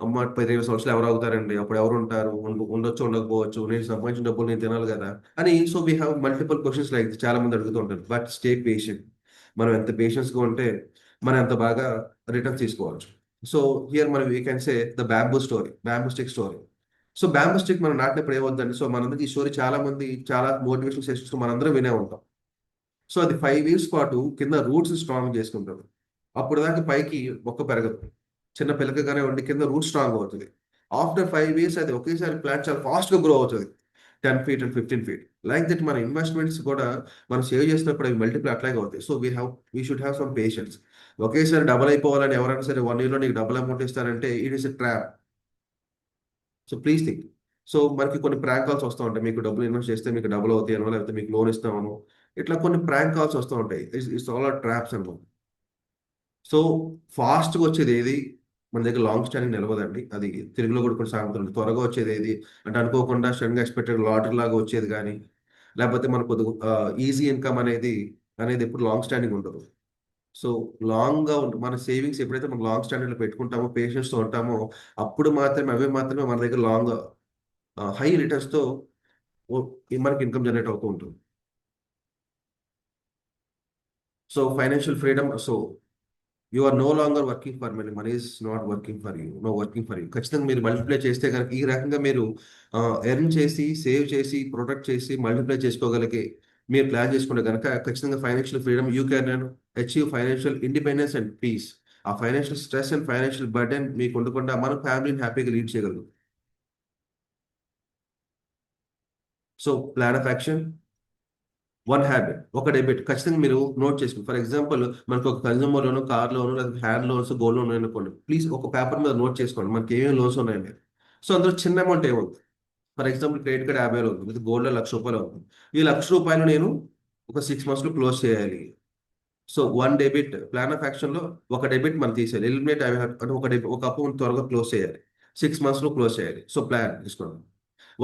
అమ్మ 15 సంవత్సరాలు ఎవరు అవుతారండి, అప్పుడు ఎవరు ఉంటారు, ఉండొచ్చు ఉండకపోవచ్చు, నేను సంపాదించిన డబ్బులు నేను తినాలి కదా అని. So we have multiple questions like చాలా మంది అడుగుతూ ఉంటారు. But stay patient. మనం ఎంత పేషెన్స్గా ఉంటే మనం ఎంత బాగా రిటర్న్స్ తీసుకోవచ్చు. సో హియర్ మనం we can say the bamboo stick story. So bamboo stick మనం నాటినప్పుడు ఏమవుతుందండి, సో మనందరికి ఈ స్టోరీ చాలా మంది చాలా మోటివేషన్ సెషన్స్ మనందరం వినే ఉంటాం. సో అది 5 years పాటు కింద రూట్స్ స్ట్రాంగ్ చేసుకుంటారు. అప్పుడు దాకా పైకి మొక్క పెరగదు, చిన్న పిల్లకగానే ఉండి కింద రూట్ స్ట్రాంగ్ అవుతుంది. ఆఫ్టర్ 5 years అది ఒకేసారి ప్లాంట్ చాలా ఫాస్ట్గా గ్రో అవుతుంది, 10 feet and 15 feet. Like that మన ఇన్వెస్ట్మెంట్స్ కూడా మనం సేవ్ చేసినప్పుడు అవి మల్టిప్లై అట్లాగే అవుతాయి. So we should have some patience. ఒకేసారి డబుల్ అయిపోవాలని ఎవరైనా సరే 1 yearలో నీకు డబుల్ అమౌంట్ ఇస్తారంటే it is a trap. So please think. So మనకి కొన్ని ప్రాంక్ కాల్స్ వస్తూ ఉంటాయి, మీకు డబ్బులు ఇన్వెస్ట్ చేస్తే మీకు డబుల్ అవుతాయి అనో, లేకపోతే మీకు లోన్ ఇస్తామను, ఇట్లా కొన్ని ప్రాంక్ కాల్స్ వస్తూ ఉంటాయి. ఇట్స్ ఆల్ ట్రాప్స్ అనమాట. సో ఫాస్ట్గా వచ్చేది ఏది మన దగ్గర లాంగ్ స్టాండింగ్ నిలవదండి. అది తెలుగులో కూడా కొన్ని సామెతలు ఉంటాయి. త్వరగా వచ్చేది ఏది అంటే అనుకోకుండా సడన్గా ఎక్స్పెక్టెడ్ లాటరీ లాగా వచ్చేది కానీ, లేకపోతే మన కొద్దిగా ఈజీ ఇన్కమ్ అనేది ఎప్పుడు లాంగ్ స్టాండింగ్ ఉండదు. సో లాంగ్గా మన సేవింగ్స్ ఎప్పుడైతే మనం లాంగ్ స్టాండింగ్లో పెట్టుకుంటామో, పేషెన్స్తో ఉంటామో, అప్పుడు మాత్రమే మన దగ్గర లాంగ్ హై రిటర్న్స్తో మనకి ఇన్కమ్ జనరేట్ అవుతూ ఉంటుంది. So financial freedom. So you are no longer working for money is not working for you, working for you. ఖచ్చితంగా మీరు మల్టిప్లై చేస్తే కనుక ఈ రకంగా మీరు ఎర్న్ చేసి, సేవ్ చేసి, ప్రొటెక్ట్ చేసి, మల్టిప్లై చేసుకోగలిగే మీరు ప్లాన్ చేసుకుంటే కనుక ఖచ్చితంగా financial freedom, you can achieve financial independence and peace. ఆ financial stress and financial burden మీకు ఉండకుండా మన ఫ్యామిలీని హ్యాపీగా లీడ్ చేయగలరు. So plan of action, one habit, ఒక డెబిట్ ఖచ్చితంగా మీరు నోట్ చేసుకోండి. ఫర్ ఎగ్జాంపుల్ మనకు ఒక కన్జ్యూమర్ లోను, కార్ లోను, లేదా హ్యాండ్ లోన్స్, గోల్డ్ లోన్ అనుకోండి. ప్లీజ్ ఒక పేపర్ మీద నోట్ చేసుకోండి మనకి ఏమేమి లోన్స్ ఉన్నాయండి. సో అందులో చిన్న అమౌంట్ ఏముంది. ఫర్ ఎగ్జాంపుల్ క్రెడిట్ కార్డ్ 50,000 ఉంది, లేదా గోల్డ్ ₹1,00,000 ఉంది. ఈ ₹1,00,000 నేను ఒక 6 months లో క్లోజ్ చేయాలి. So one debit plan of action లో ఒక డెబిట్ మనం తీసేయాలి. ఎలిమినేట్ అంటే ఒక అప్పు త్వరగా క్లోజ్ చేయాలి, 6 months లో క్లోజ్ చేయాలి. సో ప్లాన్ తీసుకోండి.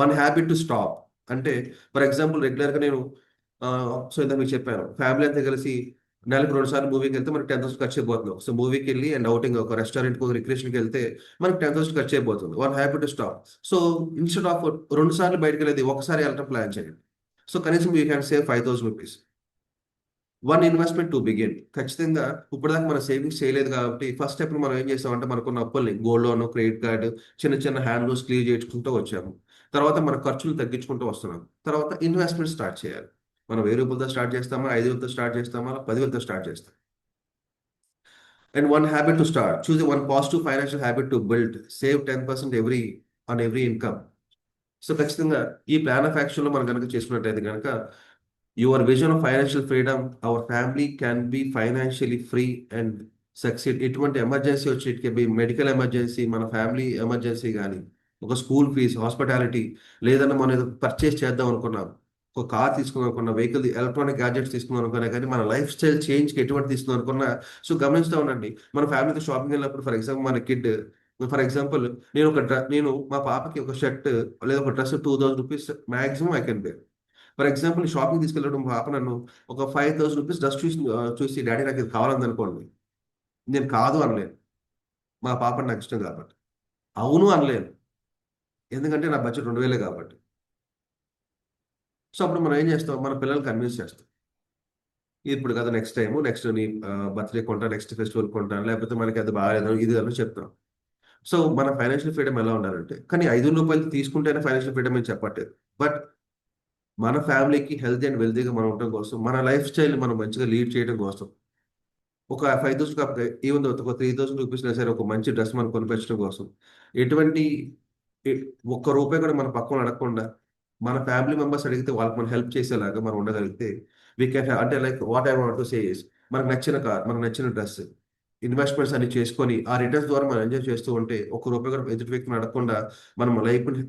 వన్ హ్యాబిట్ టు స్టాప్ అంటే ఫర్ ఎగ్జాంపుల్ రెగ్యులర్గా నేను సో ఇంత మీకు చెప్పాను, ఫ్యామిలీ అంతా కలిసి నెలకు 2 సార్లు మూవీకి వెళ్తే మనకి 10,000 ఖర్చు అయిపోతున్నాం. సో మూవీకి వెళ్ళి అండ్ అవుటింగ్ ఒక రెస్టారెంట్కి, ఒక రిక్రియేషన్కి వెళ్తే మనకి 10,000 ఖర్చు అయిపోతుంది. One habit to stop. So instead of 2 సార్లు బయటకు వెళ్ళేది ఒకసారి వెళ్ళటం ప్లాన్ చేయండి. సో కనీసం you can save ₹5,000. One investment to begin. ఖచ్చితంగా ఇప్పటిదాకా మనం సేవింగ్స్ చేయలేదు కాబట్టి ఫస్ట్ స్టెప్ మనం ఏం చేస్తామంటే మనకున్న అప్పుల్ని గోల్డ్ లోన్, క్రెడిట్ కార్డు, చిన్న చిన్న హ్యాండ్ లోన్స్ క్లియర్ చేసుకుంటూ వచ్చాము. తర్వాత మన ఖర్చులు తగ్గించుకుంటూ వస్తున్నాం. తర్వాత ఇన్వెస్ట్మెంట్ స్టార్ట్ చేయాలి. మనం ₹1000తో స్టార్ట్ చేస్తామా, 5,000తో స్టార్ట్ చేస్తామా, 10,000తో స్టార్ట్ చేస్తాం. And one habit to start, choose one positive financial habit to build, save 10% on every income. So ఖచ్చితంగా ఈ ప్లాన్ ఆఫ్ యాక్షన్ లో మనం కనుక చేసుకున్నట్టయితే కనుక your vision of financial freedom, our family can be financially free and succeed. ఎటువంటి emergency వచ్చి, it can be medical emergency, మన ఫ్యామిలీ ఎమర్జెన్సీ కానీ, ఒక స్కూల్ ఫీజ్, హాస్పిటాలిటీ, లేదన్నా మనం ఏదో పర్చేస్ చేద్దాం అనుకున్నాం, ఒక కార్ తీసుకుందాం అనుకున్నా, వెహికల్, ఎలక్ట్రానిక్ గ్యాడ్జెట్స్ తీసుకుందాం అనుకున్నా, కానీ మన లైఫ్ స్టైల్ చేంజ్కి ఎటువంటి తీసుకుందాం అనుకున్నా. సో గమనిస్తూ ఉండండి, మన ఫ్యామిలీతో షాపింగ్ వెళ్ళినప్పుడు ఫర్ ఎగ్జాంపుల్ మన కిడ్, ఫర్ ఎగ్జాంపుల్ నేను మా పాపకి ఒక షర్ట్ లేదా ఒక dress ₹2,000 maximum I can pay. For example shopping తీసుకెళ్ళడం మా పాప నన్ను ఒక ₹5,000 డ్రెస్ చూసి డాడీ నాకు ఇది కావాలని అనుకోండి, నేను కాదు అనలేను. మా పాప నాకు ఇష్టం కాబట్టి. అవును అనలేను, ఎందుకంటే నా బడ్జెట్ 2,000 కాబట్టి. సో అప్పుడు మనం ఏం చేస్తాం, మన పిల్లల్ని కన్విన్స్ చేస్తాం, ఇప్పుడు కదా నెక్స్ట్ టైం, నెక్స్ట్ నీ బర్త్డే కొంటా, నెక్స్ట్ ఫెస్టివల్ కొంటాను, లేకపోతే మనకి అది బాగాలేదు ఇది అని చెప్తాం. సో మన ఫైనాన్షియల్ ఫ్రీడమ్ ఎలా ఉండాలంటే, కానీ ₹5 తీసుకుంటేనే ఫైనాన్షియల్ ఫ్రీడమ్ అని చెప్పట్లేదు. బట్ మన ఫ్యామిలీకి హెల్తీ అండ్ వెల్తీగా మనం ఉండటం కోసం, మన లైఫ్ స్టైల్ మనం మంచిగా లీడ్ చేయడం కోసం, ఒక 5,000 కాకపోతే ఈవెన్ ఒక ₹3,000 సరే ఒక మంచి డ్రెస్ మనం కొనిపించడం కోసం, ఎటువంటి ఒక్క రూపాయి కూడా మన పక్కన అడగకుండా మన ఫ్యామిలీ మెంబర్స్ అడిగితే వాళ్ళకి మనం హెల్ప్ చేసేలాగా మనం ఉండగలిగితే వీ కెన్, అంటే like what I want to say is, మనకు నచ్చిన కార్, మనకు నచ్చిన డ్రెస్, ఇన్వెస్ట్మెంట్స్ అన్ని చేసుకొని ఆ రిటర్న్స్ ద్వారా మనం ఎంజాయ్ చేస్తూ ఉంటే, ఒక్క రూపాయి కూడా ఎదుటి వ్యక్తిని అడగకుండా మనం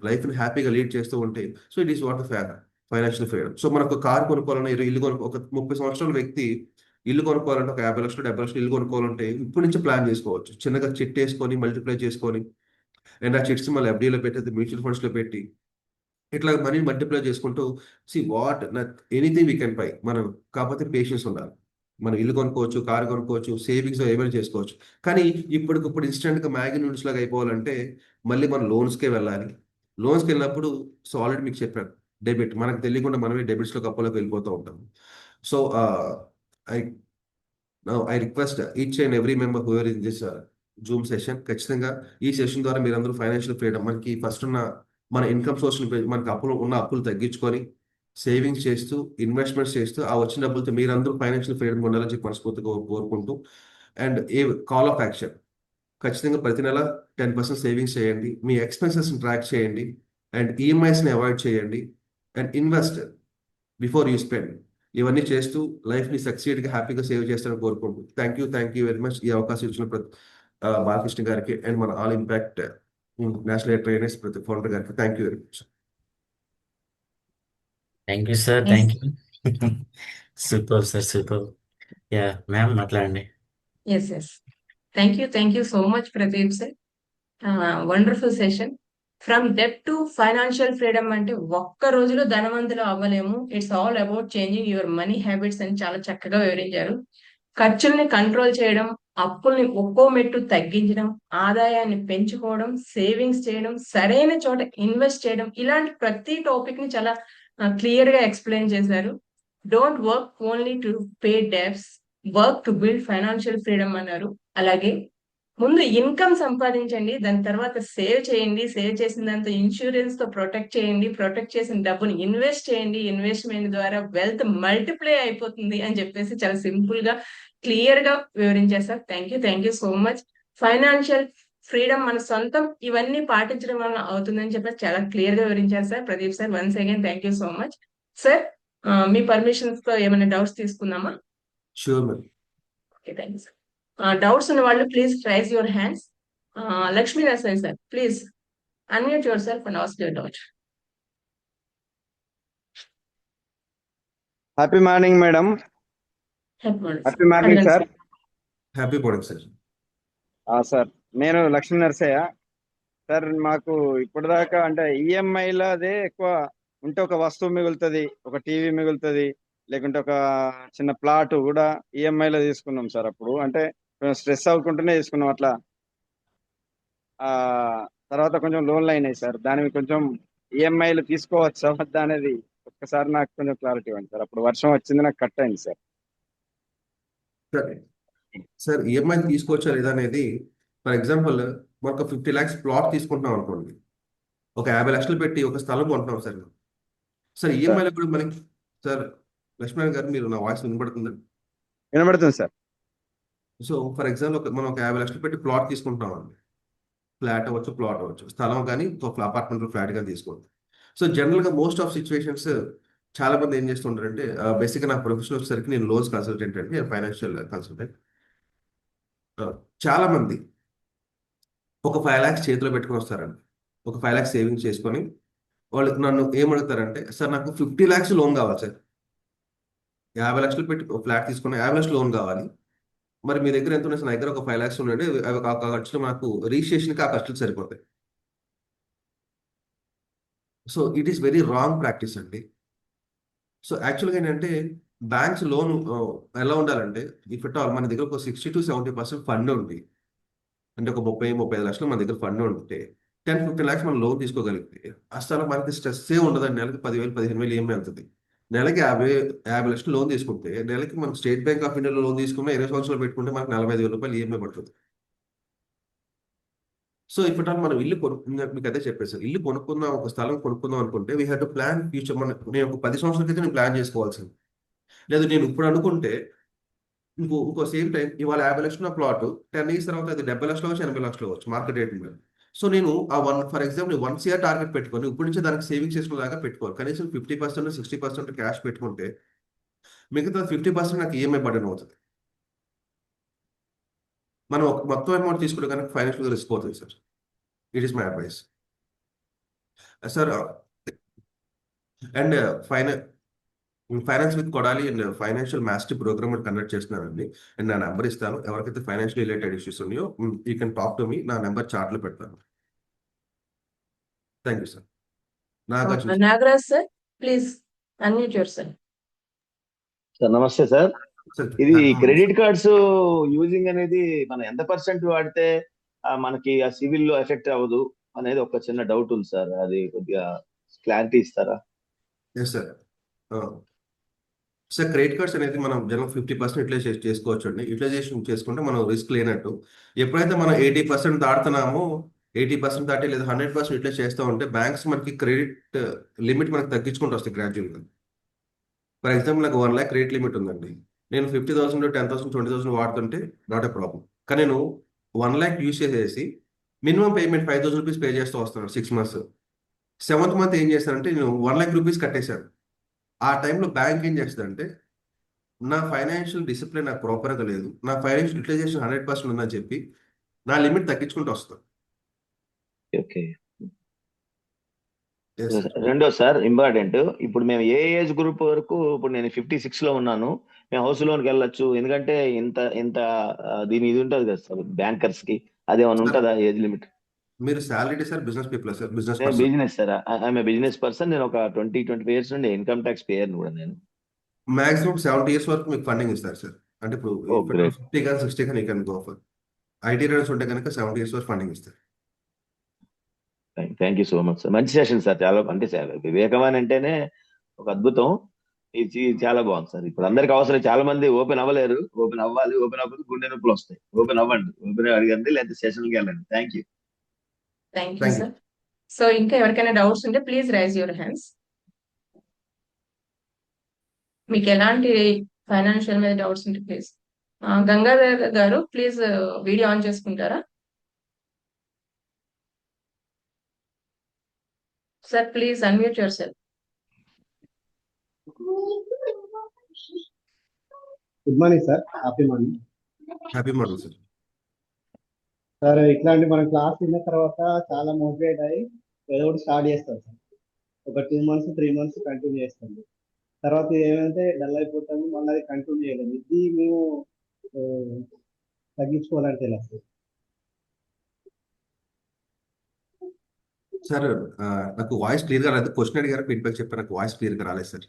లైఫ్ని హ్యాపీగా లీడ్ చేస్తూ ఉంటే, so it is what financial freedom. So మనకు కార్ కొనుక్కోవాలన్నా, ఇల్లు ఒక 30 సంవత్సరాల వ్యక్తి ఇల్లు కొనుక్కోవాలంటే, ఒక 50 లక్షలు 70 లక్షలు ఇల్లు కొనుక్కోవాలంటే ఇప్పటి నుంచి ప్లాన్ చేసుకోవచ్చు. చిన్నగా చిట్ వేసుకొని మల్టిప్లై చేసుకొని, అండ్ ఆ చిట్స్ మళ్ళీ FDలో పెట్టి, మ్యూచువల్ ఫండ్స్లో పెట్టి, ఇట్లా మనీ మల్టిప్లై చేసుకుంటూ ఎనీథింగ్ వీ కెన్ బై. మనం కాకపోతే పేషెన్స్ ఉండాలి. మనం ఇల్లు కొనుక్కోవచ్చు, కారు కొనుక్కోవచ్చు, సేవింగ్స్ ఏమైనా చేసుకోవచ్చు. కానీ ఇప్పటికిప్పుడు ఇన్స్టెంట్గా మ్యాగీ నూడిల్స్ లాగా అయిపోవాలంటే మళ్ళీ మనం లోన్స్కే వెళ్ళాలి. లోన్స్కి వెళ్ళినప్పుడు సో ఆల్రెడీ మీకు చెప్పాను, డెబిట్, మనకు తెలియకుండా మనమే డెబిట్స్లో కప్పులోకి వెళ్ళిపోతూ ఉంటాం. So I request each and every member who are in this Zoom session, ఖచ్చితంగా ఈ సెషన్ ద్వారా మీరందరూ ఫైనాన్షియల్ ఫ్రీడమ్, మనకి ఫస్ట్ ఉన్న మన ఇన్కమ్ సోర్స్, మనకి అప్పులు తగ్గించుకొని సేవింగ్స్ చేస్తూ, ఇన్వెస్ట్మెంట్స్ చేస్తూ, ఆ వచ్చిన డబ్బులతో మీరందరూ ఫైనాన్షియల్ ఫ్రీడమ్ ఉండాలని చెప్పి మనస్ఫూర్తిగా కోరుకుంటూ, and A call of action, ఖచ్చితంగా ప్రతి నెల 10% సేవింగ్స్ చేయండి, మీ ఎక్స్పెన్సెస్ని ట్రాక్ చేయండి, అండ్ ఈఎంఐస్ని అవాయిడ్ చేయండి, and invest before you spend. ఇవన్నీ చేస్తూ లైఫ్ని సక్సీడ్గా హ్యాపీగా సేవ్ చేస్తారని కోరుకుంటూ, థ్యాంక్ యూ వెరీ మచ్ ఈ అవకాశం ఇచ్చిన బాలకృష్ణ గారికి అండ్ మన ఆల్ ఇంపాక్ట్ నేషనల్ ట్రైనర్స్ ప్రతి ఫౌండర్ గారికి thank you very much. Thank you sir, thank you. Super sir, super. Yeah ma'am మాట్లాడండి. Yes. Thank you so much, Pradeep sir. Wonderful session. From debt to financial freedom అంటే ఒక్క రోజులో ధనవంతులు అవ్వలేము. It's all about changing your money habits అని చాలా చక్కగా వివరించారు. ఖర్చుల్ని కంట్రోల్ చేయడం, అప్పుల్ని ఒక్కో మెట్టు తగ్గించడం, ఆదాయాన్ని పెంచుకోవడం, సేవింగ్స్ చేయడం, సరైన చోట ఇన్వెస్ట్ చేయడం, ఇలాంటి ప్రతి టాపిక్ ని చాలా క్లియర్ గా ఎక్స్ప్లెయిన్ చేశారు. Don't work only to pay debts, work to build financial freedom అన్నారు. అలాగే ముందు ఇన్కమ్ సంపాదించండి, దాని తర్వాత సేవ్ చేయండి, సేవ్ చేసిన దాంతో ఇన్సూరెన్స్ తో ప్రొటెక్ట్ చేయండి, ప్రొటెక్ట్ చేసిన డబ్బుని ఇన్వెస్ట్ చేయండి, ఇన్వెస్ట్మెంట్ ద్వారా వెల్త్ మల్టిప్లై అయిపోతుంది అని చెప్పేసి చాలా సింపుల్ గా క్లియర్ గా వివరించారు sir. Thank you so much. Financial freedom మన సొంతం, ఇవన్నీ పాటించడం వల్ల అవుతుందని చెప్పేసి చాలా క్లియర్ గా వివరించారు sir Pradeep sir. Once again thank you so much sir. మీ పర్మిషన్స్ తో ఏమైనా డౌట్స్ తీసుకుందామా? Sure ma'am. Okay, thank you sir. Doubts ఉన్న వాళ్ళు please raise your hands. Lakshmi Narasimha sir, please unmute yourself and ask your doubt. Happy morning madam. Happy morning sir. Happy morning sir. Sir నేను Lakshmi Narasayya sir. మాకు ఇప్పటిదాకా అంటే ఈఎంఐలో అదే ఎక్కువ ఉంటే ఒక వస్తువు మిగులుతుంది, ఒక టీవీ మిగులుతుంది, లేకుంటే ఒక చిన్న ప్లాట్ కూడా ఈఎంఐలో తీసుకున్నాం సార్. అప్పుడు అంటే స్ట్రెస్ అవ్వకుండానే తీసుకున్నాం అట్లా. తర్వాత కొంచెం లోన్లు అయినాయి సార్. దానికి కొంచెం ఈఎంఐలు తీసుకోవచ్చా వద్దా అనేది ఒక్కసారి నాకు కొంచెం క్లారిటీ ఇవ్వండి సార్. అప్పుడు వర్షం వచ్చింది, నాకు కట్ అయింది సార్. సరే సార్, ఈఎంఐ తీసుకోవచ్చా లేదా అనేది, ఫర్ ఎగ్జాంపుల్ మనకు 50 lakhs ప్లాట్ తీసుకుంటున్నాం అనుకోండి, ఒక 50 లక్షలు పెట్టి ఒక స్థలం కొంటున్నాం సార్. సార్ ఈఎంఐలో కూడా మనకి, సార్ లక్ష్మణ్ గారు మీరు నా వాయిస్ వినపడుతుందా? వినబడుతుంది సార్. సో ఫర్ ఎగ్జాంపుల్ మనం ఒక 50 లక్షలు పెట్టి ప్లాట్ తీసుకుంటున్నాం అండి. ఫ్లాట్ అవ్వచ్చు, ప్లాట్ అవ్వచ్చు, స్థలం కానీ ఒక అపార్ట్మెంట్ ఫ్లాట్ కానీ తీసుకోండి. సో జనరల్గా మోస్ట్ ఆఫ్ సిచ్యువేషన్స్ చాలా మంది ఏం చేస్తుంటారంటే, బేసిక్గా నా ప్రొఫెషన్ వచ్చేసరికి నేను లోన్స్ కన్సల్టెంట్ అండి, ఫైనాన్షియల్ కన్సల్టెంట్. చాలా మంది ఒక 5 lakhs చేతిలో పెట్టుకొని వస్తారండి. ఒక 5 lakhs సేవింగ్స్ చేసుకొని వాళ్ళు నన్ను ఏమడుగుతారంటే, సార్ నాకు 50 lakhs లోన్ కావాలి సార్, 50 లక్షలు పెట్టి ఒక ఫ్లాట్ తీసుకుని 50 లక్షలు లోన్ కావాలి, మరి మీ దగ్గర ఎంత ఉన్నాయి సార్? నా దగ్గర ఒక 5 lakhs ఉండండి, అవి ఆ ఖర్చులు నాకు రిజిస్ట్రేషన్కి ఆ ఖర్చులు సరిపోతాయి. So it is very wrong practice అండి. సో యాక్చువల్గా ఏంటంటే బ్యాంక్స్ లోన్ ఎలా ఉండాలంటే, ఇఫ్ ఎట్ ఆల్ మన దగ్గర ఒక 60 to 70% ఫండ్ ఉంది అంటే, ఒక 30-35 లక్షలు మన దగ్గర ఫండ్ ఉంటే 10-15 lakhs మనం లోన్ తీసుకోగలిగితే అసలు మనకి స్ట్రెస్సే ఉండదండి. నెలకి 10,000-15,000 ఏమి వెళ్తుంది. నెలకి 50 లక్షలు లోన్ తీసుకుంటే నెలకి మనం స్టేట్ బ్యాంక్ ఆఫ్ ఇండియాలో లోన్ తీసుకున్న 20 సంవత్సరాలు పెట్టుకుంటే మనకు 45,000 రూపాయలు ఈఎంఐ పడుతుంది. సో ఇప్పటి మనం ఇల్లు మీకు అదే చెప్పేసి, ఇల్లు కొనుక్కుందాం, ఒక స్థలం కొనుక్కుందాం అనుకుంటే we have to plan future. నేను ఒక 10 సంవత్సరాల క్రితం నేను ప్లాన్ చేసుకోవాల్సింది. లేదు నేను ఇప్పుడు అనుకుంటే ఇంకో సేమ్ టైం ఇవాళ 50 లక్షల ప్లాట్ 10 years తర్వాత అది 70 లక్షలు అవచ్చు, 80 లక్షలు అవచ్చు మార్కెట్ రేట్ మీద. సో నేను ఆ ఫర్ ఎగ్జాంపుల్ 1 CR టార్గెట్ పెట్టుకొని ఇప్పటి నుంచి దానికి సేవింగ్స్ చేసుకునేలాగా పెట్టుకోవాలి. కనీసం 50% 60% క్యాష్ పెట్టుకుంటే మిగతా 50% నాకు ఈఎంఐ బర్డెన్ అవుతుంది. మనం మొత్తం అమౌంట్ తీసుకుంటే కనుక ఫైనాన్షియల్ రిస్క్ అవుతుంది sir. It is my advice sir. And finance with Kodali and financial master programme conduct చేస్తున్నానండి. అండ్ నా నెంబర్ ఇస్తాను, ఎవరికైతే ఫైనాన్షియల్ రిలేటెడ్ ఇష్యూస్ ఉన్నాయో you can talk to me. నా నెంబర్ చార్ట్లో పెడతాను. Thank you sir. Nagaraj sir, please unmute yourself. Sir నమస్తే sir. ఇది క్రెడిట్ కార్డ్స్ యూజింగ్ అనేది మనం ఎంత పర్సెంట్ వాడితే మనకి ఆ సివిల్ లో ఎఫెక్ట్ అవ్వదు అనేది ఒక చిన్న డౌట్ ఉంది సార్. అది కొద్దిగా క్లారిటీ ఇస్తారా? Yes sir. Sir credit cards అనేది మనం జనరల్ 50% యూటిలైజ్ చేసుకోవచ్చు అండి. యూటిలైజేషన్ చేసుకుంటే మనం రిస్క్ లేనట్టు. ఎప్పుడైతే మనం 80% దాటుతున్నామో, 80% దాటి లేదా 100% యూటిలైజ్ చేస్తూ ఉంటే బ్యాంక్స్ మనకి క్రెడిట్ లిమిట్ మనకి తగ్గించుకుంటూ వస్తాయి గ్రాడ్యువల్గా. ఫర్ ఎగ్జాంపుల్ నాకు 1 lakh క్రెడిట్ లిమిట్ ఉందండి. నేను 50,000, 10,000, 20,000 వాడుతుంటే నాట్ ఎ ప్రాబ్లం. కానీ నేను 1 lakh యూజ్ చేసేసి మినిమం పేమెంట్ 5,000 రూపీస్ పే చేస్తూ వస్తున్నాను 6 months. 7th month ఏం చేశానంటే నేను 1 lakh రూపీస్ కట్టేశాను. ఆ టైంలో బ్యాంక్ ఏం చేస్తుందంటే, నా ఫైనాన్షియల్ డిసిప్లిన్ నాకు ప్రాపర్గా లేదు, నా ఫైనాన్షియల్ యూటిలైజేషన్ 100% ఉందని చెప్పి నా లిమిట్ తగ్గించుకుంటూ వస్తాను. ఓకే. రెండో సార్ ఇంపార్టెంట్, ఇప్పుడు మేము ఏ ఏజ్ గ్రూప్ వరకు, ఇప్పుడు నేను 56 లో ఉన్నాను, మేము హౌస్ లోన్కి వెళ్ళొచ్చు, ఎందుకంటే ఇంత దీని ఇది ఉంటుంది కదా సార్ బ్యాంకర్స్ కి, అదేమన్నా ఉంటుందా ఏజ్ లిమిట్? మీరు salary sir business people sir? Business sir, I'm business person. నేను ఒక 20-25 years నుండి ఇన్కమ్ ట్యాక్స్ పేయర్ కూడా. నేను మాక్సిమం 70 years వరకు మీకు ఫండింగ్ ఇస్తారు సార్. అంటే ఇప్పుడు 50 కానీ 60 కానీ you go for. IT returns ఉంటే కనుక 70 years వరకు ఫండింగ్ ఇస్తారు. Thank you so much sir. మంచి సెషన్ సార్. చాలా అంటే వివేకం అని అంటేనే ఒక అద్భుతం. ఇది చాలా బాగుంది సార్. ఇప్పుడు అందరికి అవసరం, చాలా మంది ఓపెన్ అవ్వలేరు. ఓపెన్ అవ్వాలి, ఓపెన్ అవ్వకపోతే గుండె నొప్పులు వస్తాయి. ఓపెన్ అవ్వండి, ఓపెన్ అడగండి, లేకపోతే సెషన్కి వెళ్ళండి. Thank you. Thank you thank you. Sir. So ఇంకా ఎవరికైనా డౌట్స్ ఉంటే ప్లీజ్ రైజ్ యువర్ హ్యాండ్స్. మీకు ఎలాంటి ఫైనాన్షియల్ మీద డౌట్స్ ఉంటే ప్లీజ్. గంగాధర్ గారు ప్లీజ్ వీడియో ఆన్ చేసుకుంటారా sir? Please unmute your self. Good morning sir, happy morning happy morning sir. Sir. ఇట్లాంటి మన క్లాస్ విన్న తర్వాత చాలా మోటివేట్ అయ్యి ఏదో ఒకటి స్టార్ట్ చేస్తాం సార్. ఒక 2 months 3 months కంటిన్యూ చేస్తాం. తర్వాత ఏమంటే డల్ అయిపోతాము, మళ్ళీ అది కంటిన్యూ చేయలేము. ఇది మేము ఆ, తగ్గించుకోవాలంటే ఎలా సార్? సార్ నాకు వాయిస్ క్లియర్గా రాలేదు. క్వశ్చన్ అడిగారు, ఫీడ్బ్యాక్ చెప్పారు. నాకు వాయిస్ క్లియర్గా రాలేదు సార్.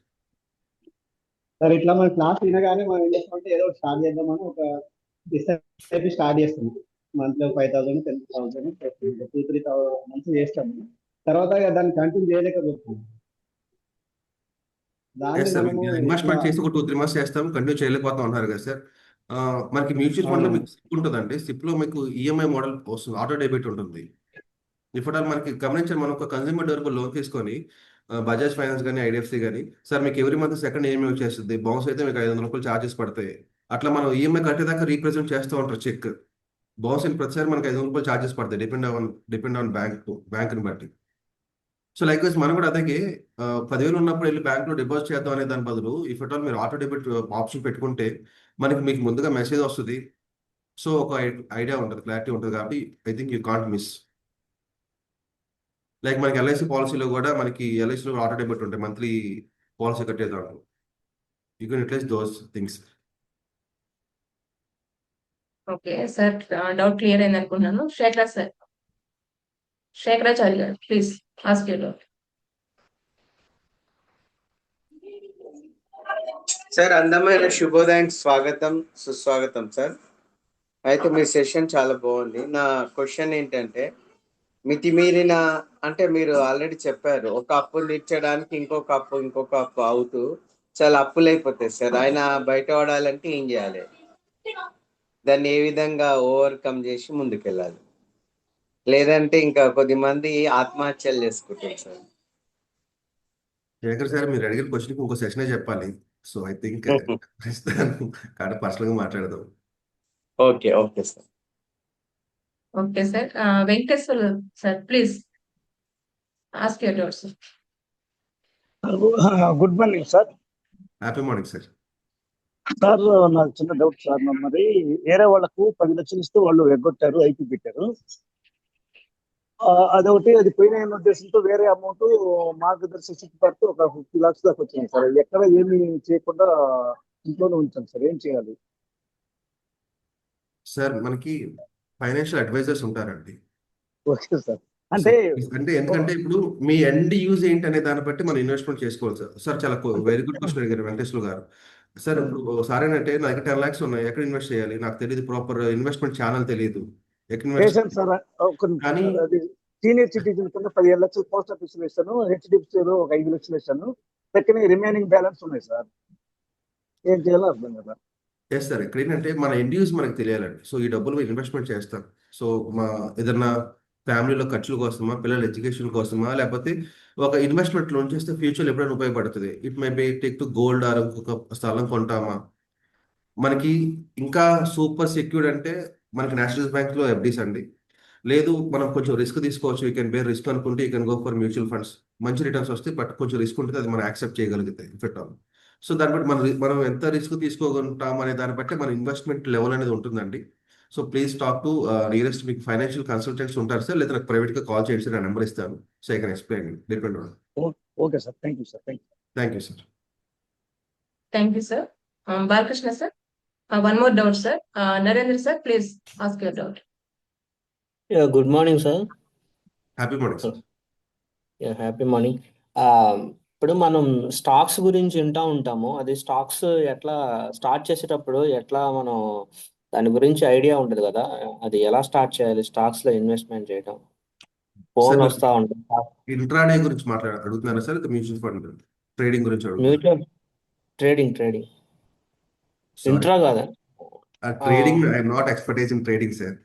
సార్ ఇట్లా మన క్లాస్ వినగానే మనం ఏం చేస్తామంటే ఏదో ఒకటి స్టార్ట్ చేద్దామని ఒక డిసైడ్ స్టార్ట్ చేస్తాం. మంత్లీ 5,000 10,000 2-3 months చేస్తాము. తర్వాత ఇక దాన్ని కంటిన్యూ చేయలేకపోతున్నాం. దాన్ని ఎస్ సార్, మనము ఇన్వెస్ట్మెంట్ ఎట్లా చేసి ఒక 2-3 months చేస్తాం, కంటిన్యూ చేయలేకపోతాం అంటారు కదా సార్. మనకి మ్యూచువల్ ఫండ్లో మీకు సిప్ ఉంటుందండి. సిప్లో మీకు ఈఎంఐ మోడల్ వస్తుంది, ఆటో డెబిట్ ఉంటుంది. ఇప్పుడు మనకి గమనించండి, మనం ఒక కన్స్యూమర్ డ్యూరబుల్ లోన్ తీసుకొని బజాజ్ ఫైనాన్స్ కానీ ఐడిఎఫ్సి కానీ, సార్ మీకు ఎవ్రీ మంత్ సెకండ్ ఈఎంఐ వచ్చేస్తుంది. బౌన్స్ అయితే మీకు 500 రూపాయలు ఛార్జెస్ పడతాయి. అట్లా మనం ఈఎంఐ కట్టేదాకా రీప్రజెంట్ చేస్తూ ఉంటారు చెక్. బౌన్స్ అయిన ప్రతిసారి మనకి 500 రూపాయలు ఛార్జెస్ పడతాయి, డిపెండ్ ఆన్ బ్యాంక్ని బట్టి. సో లైక్ వైజ్ మనం కూడా అదే 10,000 ఉన్నప్పుడు వెళ్ళి బ్యాంక్లో డిపాజిట్ చేద్దాం అనే దాని బదులు ఇఫ్ అట్ ఆల్ మీరు ఆటో డెబిట్ ఆప్షన్ పెట్టుకుంటే మీకు ముందుగా మెసేజ్ వస్తుంది. సో ఒక ఐడియా ఉంటుంది, క్లారిటీ ఉంటుంది. కాబట్టి I think you can't miss. Like మనకి ఎల్ఐసి పాలసీలో కూడా మనకి ఎల్ఐసిలో ఆటో డెబిట్ ఉంటాయి, మంత్లీ పాలసీ కట్టేదాం. You can utilize those things. Okay sir, doubt clear అయింది అనుకుంటున్నాను. Shekharaj sir, Shekharachari garu please ask your doubt. Sir, అందమైన శుభోదయం, స్వాగతం సుస్వాగతం సార్. అయితే మీ సెషన్ చాలా బాగుంది. నా క్వశ్చన్ ఏంటంటే, మితిమీరిన అంటే మీరు ఆల్రెడీ చెప్పారు, ఒక అప్పు తీర్చడానికి ఇంకొక అప్పు అవుతూ చాలా అప్పులు అయిపోతాయి సార్. ఆయన బయట పడాలంటే ఏం చేయాలి? దాన్ని ఏ విధంగా ఓవర్కమ్ చేసి ముందుకెళ్ళాలి? లేదంటే ఇంకా కొద్దిమంది ఆత్మహత్యలు చేసుకుంటారు సార్. శేఖర్ సార్, మీరు అడిగిన క్వశ్చన్కి ఇంకో సెషనే చెప్పాలి. సో ఐ థింక్ కానీ పర్సనల్గా మాట్లాడదాం. Okay okay sir. Okay sir, Venkateshwar sir please ask your doubt sir. Good morning sir. Happy morning sir. Sir నాకు చిన్న డౌట్ సార్. మరి వేరే వాళ్ళకు 10 లక్షలు ఇస్తూ వాళ్ళు ఎగ్గొట్టారు, ఐపీ పెట్టారు. అదొకటి, అది పోయిన ఉద్దేశంతో వేరే అమౌంట్ మార్గదర్శి పడుతూ ఒక 50 lakhs దాకా వచ్చింది సార్. ఎక్కడ ఏమి చేయకుండా ఇంట్లోనే ఉంచాను సార్, ఏం చేయాలి? సార్ మనకి ఫైనాన్షియల్ అడ్వైజర్స్ ఉంటారండి. Okay sir. అంటే ఎందుకంటే ఇప్పుడు మీ ఎండ్ యూజ్ ఏంటి అనే దాన్ని బట్టి మనం ఇన్వెస్ట్మెంట్ చేసుకోవాలి సార్. సార్ చాలా వెరీ గుడ్ క్వశ్చన్ అడిగారు వెంకటేశ్వర గారు. సార్ ఇప్పుడు సార్ ఏంటంటే నా దగ్గర 10 lakhs ఉన్నాయి, ఎక్కడ ఇన్వెస్ట్ చేయాలి నాకు తెలియదు, ప్రాపర్ ఇన్వెస్ట్మెంట్ ఛానల్ తెలియదు, ఎక్కడ ఇన్వెస్ట్ సార్. కానీ సీనియర్ సిటిజన్ కింద 15 లక్షలు పోస్ట్ ఆఫీస్ వేసాను, హెచ్డిఎఫ్సిలో ఒక 5 లక్షలు వేసాను, సెకండ్ రిమైనింగ్ బ్యాలెన్స్ ఉన్నాయి సార్. ఏం చేయాలో అర్థం కదా. ఎస్ సార్, ఇక్కడ ఏంటంటే మన ఎండ్ యూజ్ మనకు తెలియాలండి. సో ఈ డబ్బులు ఇన్వెస్ట్మెంట్ చేస్తాం. సో మా ఏదన్నా ఫ్యామిలీలో ఖర్చుల కోసమా, పిల్లల ఎడ్యుకేషన్ కోసమా, లేకపోతే ఒక ఇన్వెస్ట్మెంట్ లోన్ చేస్తే ఫ్యూచర్లో ఎప్పుడైనా ఉపయోగపడుతుంది. It may be take to gold or ఇంకొక స్థలం కొంటామా. మనకి ఇంకా సూపర్ సెక్యూర్డ్ అంటే మనకి నేషనల్ బ్యాంక్లో ఎఫ్డీస్ అండి. లేదు మనం కొంచెం రిస్క్ తీసుకోవచ్చు, యూ కెన్ బేర్ రిస్క్ అనుకుంటే you can go for mutual funds. మంచి రిటర్న్స్ వస్తాయి, బట్ కొంచెం రిస్క్ ఉంటుంది, అది మనం యాక్సెప్ట్ చేయగలుగుతాయి ఇఫెక్ట్ ఆన్. సో దాన్ని బట్టి మనం ఎంత రిస్క్ తీసుకోగలుగుతాం అనే దాన్ని బట్టి మన ఇన్వెస్ట్మెంట్ లెవెల్ అనేది ఉంటుందండి. So please talk to nearest మీకు ఫైనాన్షియల్ కన్సల్టెంట్స్ ఉంటారు సార్, లేదా నాకు ప్రైవేట్గా కాల్ చేయండి సార్, నా నెంబర్ ఇస్తాను. So I can explain depend on. Okay sir, thank you sir. Thank you sir. Thank you sir. Balakrishna sir, one more doubt sir. Narendra sir please ask your doubt. Good morning sir. Happy morning sir. Happy morning. ఇప్పుడు మనం stocks గురించి వింటూ ఉంటాము. అది stocks ఎట్లా start చేసేటప్పుడు ఎట్లా మనం దాని గురించి ఐడియా ఉంటుంది కదా, అది ఎలా స్టార్ట్ చేయాలి స్టాక్స్ లో ఇన్వెస్ట్మెంట్ చేయడం? ఫోన్ వస్తా ఉంటుంది. ఇంట్రాడే గురించి అడుగుతున్నారా సార్? మ్యూచువల్ ఫండ్ ట్రేడింగ్ గురించి మ్యూచువల్ ట్రేడింగ్ సారీ, ఇంట్రా కాదా? Trading I'm not expertise in trading sir.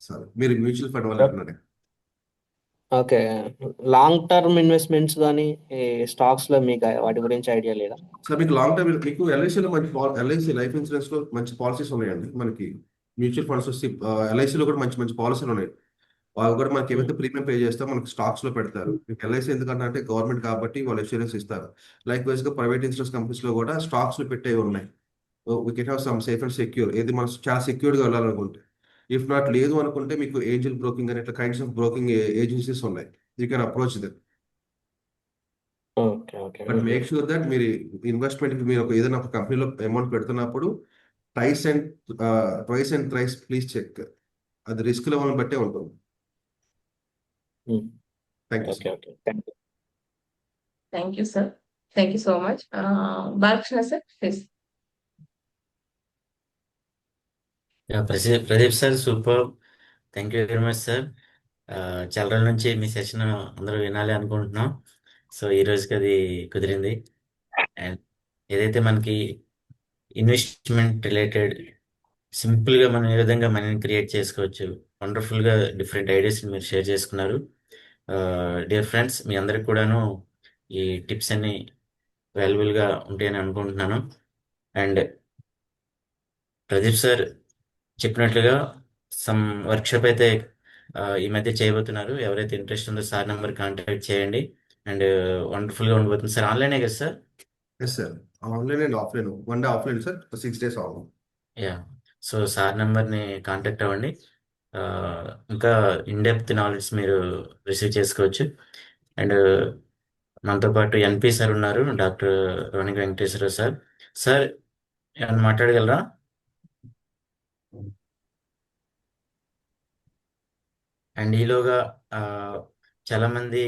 Sorry, మీరు మ్యూచువల్ ఫండ్ వాళ్ళు అంటున్నారు. ఓకే. లాంగ్ టర్మ్ ఇన్వెస్ట్మెంట్స్ కానీ స్టాక్స్ లో మీకు వాటి గురించి ఐడియా లేదా? సార్ మీకు లాంగ్ టర్మ్, మీకు ఎల్ఐసిలో మంచి ఎల్ఐసి లైఫ్ ఇన్సూరెన్స్ లో మంచి పాలసీస్ ఉన్నాయండి. మనకి మ్యూచువల్ ఫండ్స్ వస్తే ఎల్ఐసిలో కూడా మంచి మంచి పాలసీలు ఉన్నాయి. వాళ్ళు కూడా మనకి ఏమైతే ప్రీమియం పే చేస్తారో మనకి స్టాక్స్ లో పెడతారు. మీకు ఎల్ఐసి ఎందుకంటే అంటే గవర్నమెంట్ కాబట్టి వాళ్ళు ఇన్సూరెన్స్ ఇస్తారు. లైక్ వైజ్ గా ప్రైవేట్ ఇన్సూరెన్స్ కంపెనీస్ లో కూడా స్టాక్స్ లో పెట్టేవి ఉన్నాయి. We can have some safe and secure, ఏది మనం చాలా సెక్యూర్డ్ గా వెళ్ళాలనుకుంటే. ఇఫ్ నాట్ లేదు అనుకుంటే మీకు ఏంజల్ బ్రోకింగ్ అని ఇట్లా కైండ్స్ ఆఫ్ బ్రోకింగ్ ఏజెన్సీస్ ఉన్నాయి. You can approach them. Okay. But make sure that మీరు ఇన్వెస్ట్మెంట్ మీరు ఏదైనా ఒక కంపెనీలో అమౌంట్ పెడుతున్నప్పుడు twice and thrice please check. అది రిస్క్ లెవెల్ బట్టే ఉంటుంది. Thank you sir. Okay. Thank you. Thank you sir. Thank you so much. Balakrishna sir please. Pradeep sir, super. Thank you very much sir. చాలా రోజుల నుంచి మీ సెషన్ అందరూ వినాలి అనుకుంటున్నాం. సో ఈ రోజుకి అది కుదిరింది. అండ్ ఏదైతే మనకి ఇన్వెస్ట్మెంట్ రిలేటెడ్ సింపుల్గా మనం ఏ విధంగా మనీని క్రియేట్ చేసుకోవచ్చు, వండర్ఫుల్గా డిఫరెంట్ ఐడియాస్ మీరు షేర్ చేసుకున్నారు. డియర్ ఫ్రెండ్స్, మీ అందరికి కూడాను ఈ టిప్స్ అన్ని వాల్యుబుల్గా ఉంటాయని అనుకుంటున్నాను. అండ్ ప్రదీప్ సార్ చెప్పినట్లుగా సమ్ వర్క్షాప్ అయితే ఈ మధ్య చేయబోతున్నారు. ఎవరైతే ఇంట్రెస్ట్ ఉందో సార్ నెంబర్ కాంటాక్ట్ చేయండి. అండ్ వండర్ఫుల్గా ఉండబోతుంది సార్. ఆన్లైనే కదా sir? Yes sir, online and offline. 1 day offline sir, 6 days online. Yeah. So sir నెంబర్ని కాంటాక్ట్ అవ్వండి. ఇంకా ఇన్డెప్త్ నాలెడ్జ్ మీరు రిసీవ్ చేసుకోవచ్చు. అండ్ మనతో పాటు ఎన్పి సార్ ఉన్నారు, doctor Ronika Venkateswararao sir. Sir ఏమన్నా మాట్లాడగలరా? అండ్ ఈలోగా చాలా మంది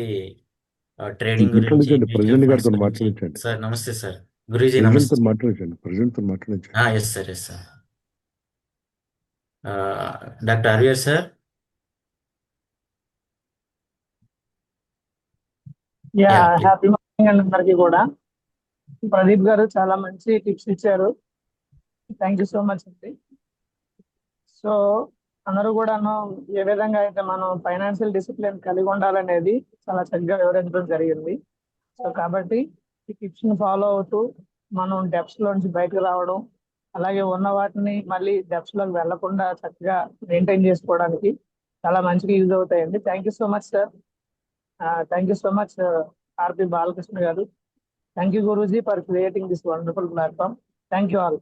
ట్రేడింగ్ గురించి, మ్యూచువల్ ఫండ్స్ గురించి. సార్ నమస్తే సార్. గురూజీ నమస్తే. Yes sir. డాక్టర్ అరియర్ సార్. హ్యాపీ మార్నింగ్ అండి అందరికి కూడా. ప్రదీప్ గారు చాలా మంచి టిప్స్ ఇచ్చారు. థ్యాంక్ యూ సో మచ్ అండి. సో అందరూ కూడాను ఏ విధంగా అయితే మనం ఫైనాన్షియల్ డిసిప్లిన్ కలిగి ఉండాలనేది చాలా చక్కగా వివరించడం జరిగింది. సో కాబట్టి ఈ టిప్స్ ని ఫాలో అవుతూ మనం డెప్స్ లోంచి బయటకు రావడం, అలాగే ఉన్న వాటిని మళ్ళీ డెప్స్ లోకి వెళ్లకుండా చక్కగా మెయింటైన్ చేసుకోవడానికి చాలా మంచిగా యూజ్ అవుతాయండి. Thank you so much sir. Thank you so much RP Balakrishna garu. Thank you Guruji for creating this wonderful platform. Thank you all.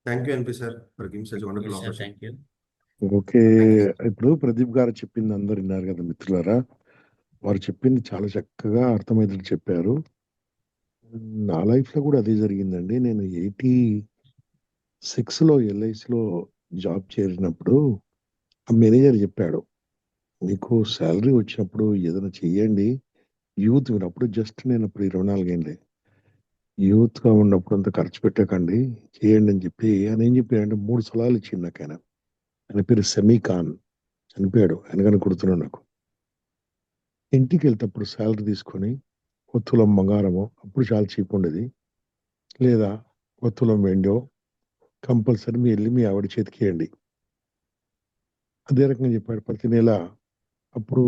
Thank you NP sir for giving such wonderful opportunity. Thank you. Okay, ఇప్పుడు ప్రదీప్ గారు చెప్పింది అందరు విన్నారు కదా మిత్రులారా. వారు చెప్పింది చాలా చక్కగా అర్థమయ్యేటట్టు చెప్పారు. నా లైఫ్ లో కూడా అదే జరిగిందండి. నేను 86లో ఎల్ఐసిలో జాబ్ చేరినప్పుడు ఆ మేనేజర్ చెప్పాడు, మీకు శాలరీ వచ్చినప్పుడు ఏదైనా చెయ్యండి, యూత్ మీరు అప్పుడు జస్ట్ నేను అప్పుడు 24 ఏళ్ళే, యూత్ గా ఉన్నప్పుడు అంత ఖర్చు పెట్టకండి, చేయండి అని చెప్పి ఆయన ఏం చెప్పాడంటే 3 సలహాలు ఇచ్చింది నాకు. ఆయన పేరు సెమీ ఖాన్, చనిపోయాడు. ఆయనగానే గుర్తున్నాడు నాకు. ఇంటికి వెళ్తేప్పుడు శాలరీ తీసుకొని ఒక తులం బంగారమో, అప్పుడు చాలా చీప్ ఉండేది, లేదా ఒక తులం వెండో కంపల్సరీ మీ వెళ్ళి మీ ఆవిడ చేతికి ఇవ్వండి. అదే రకంగా చెప్పాడు. ప్రతి నెల అప్పుడు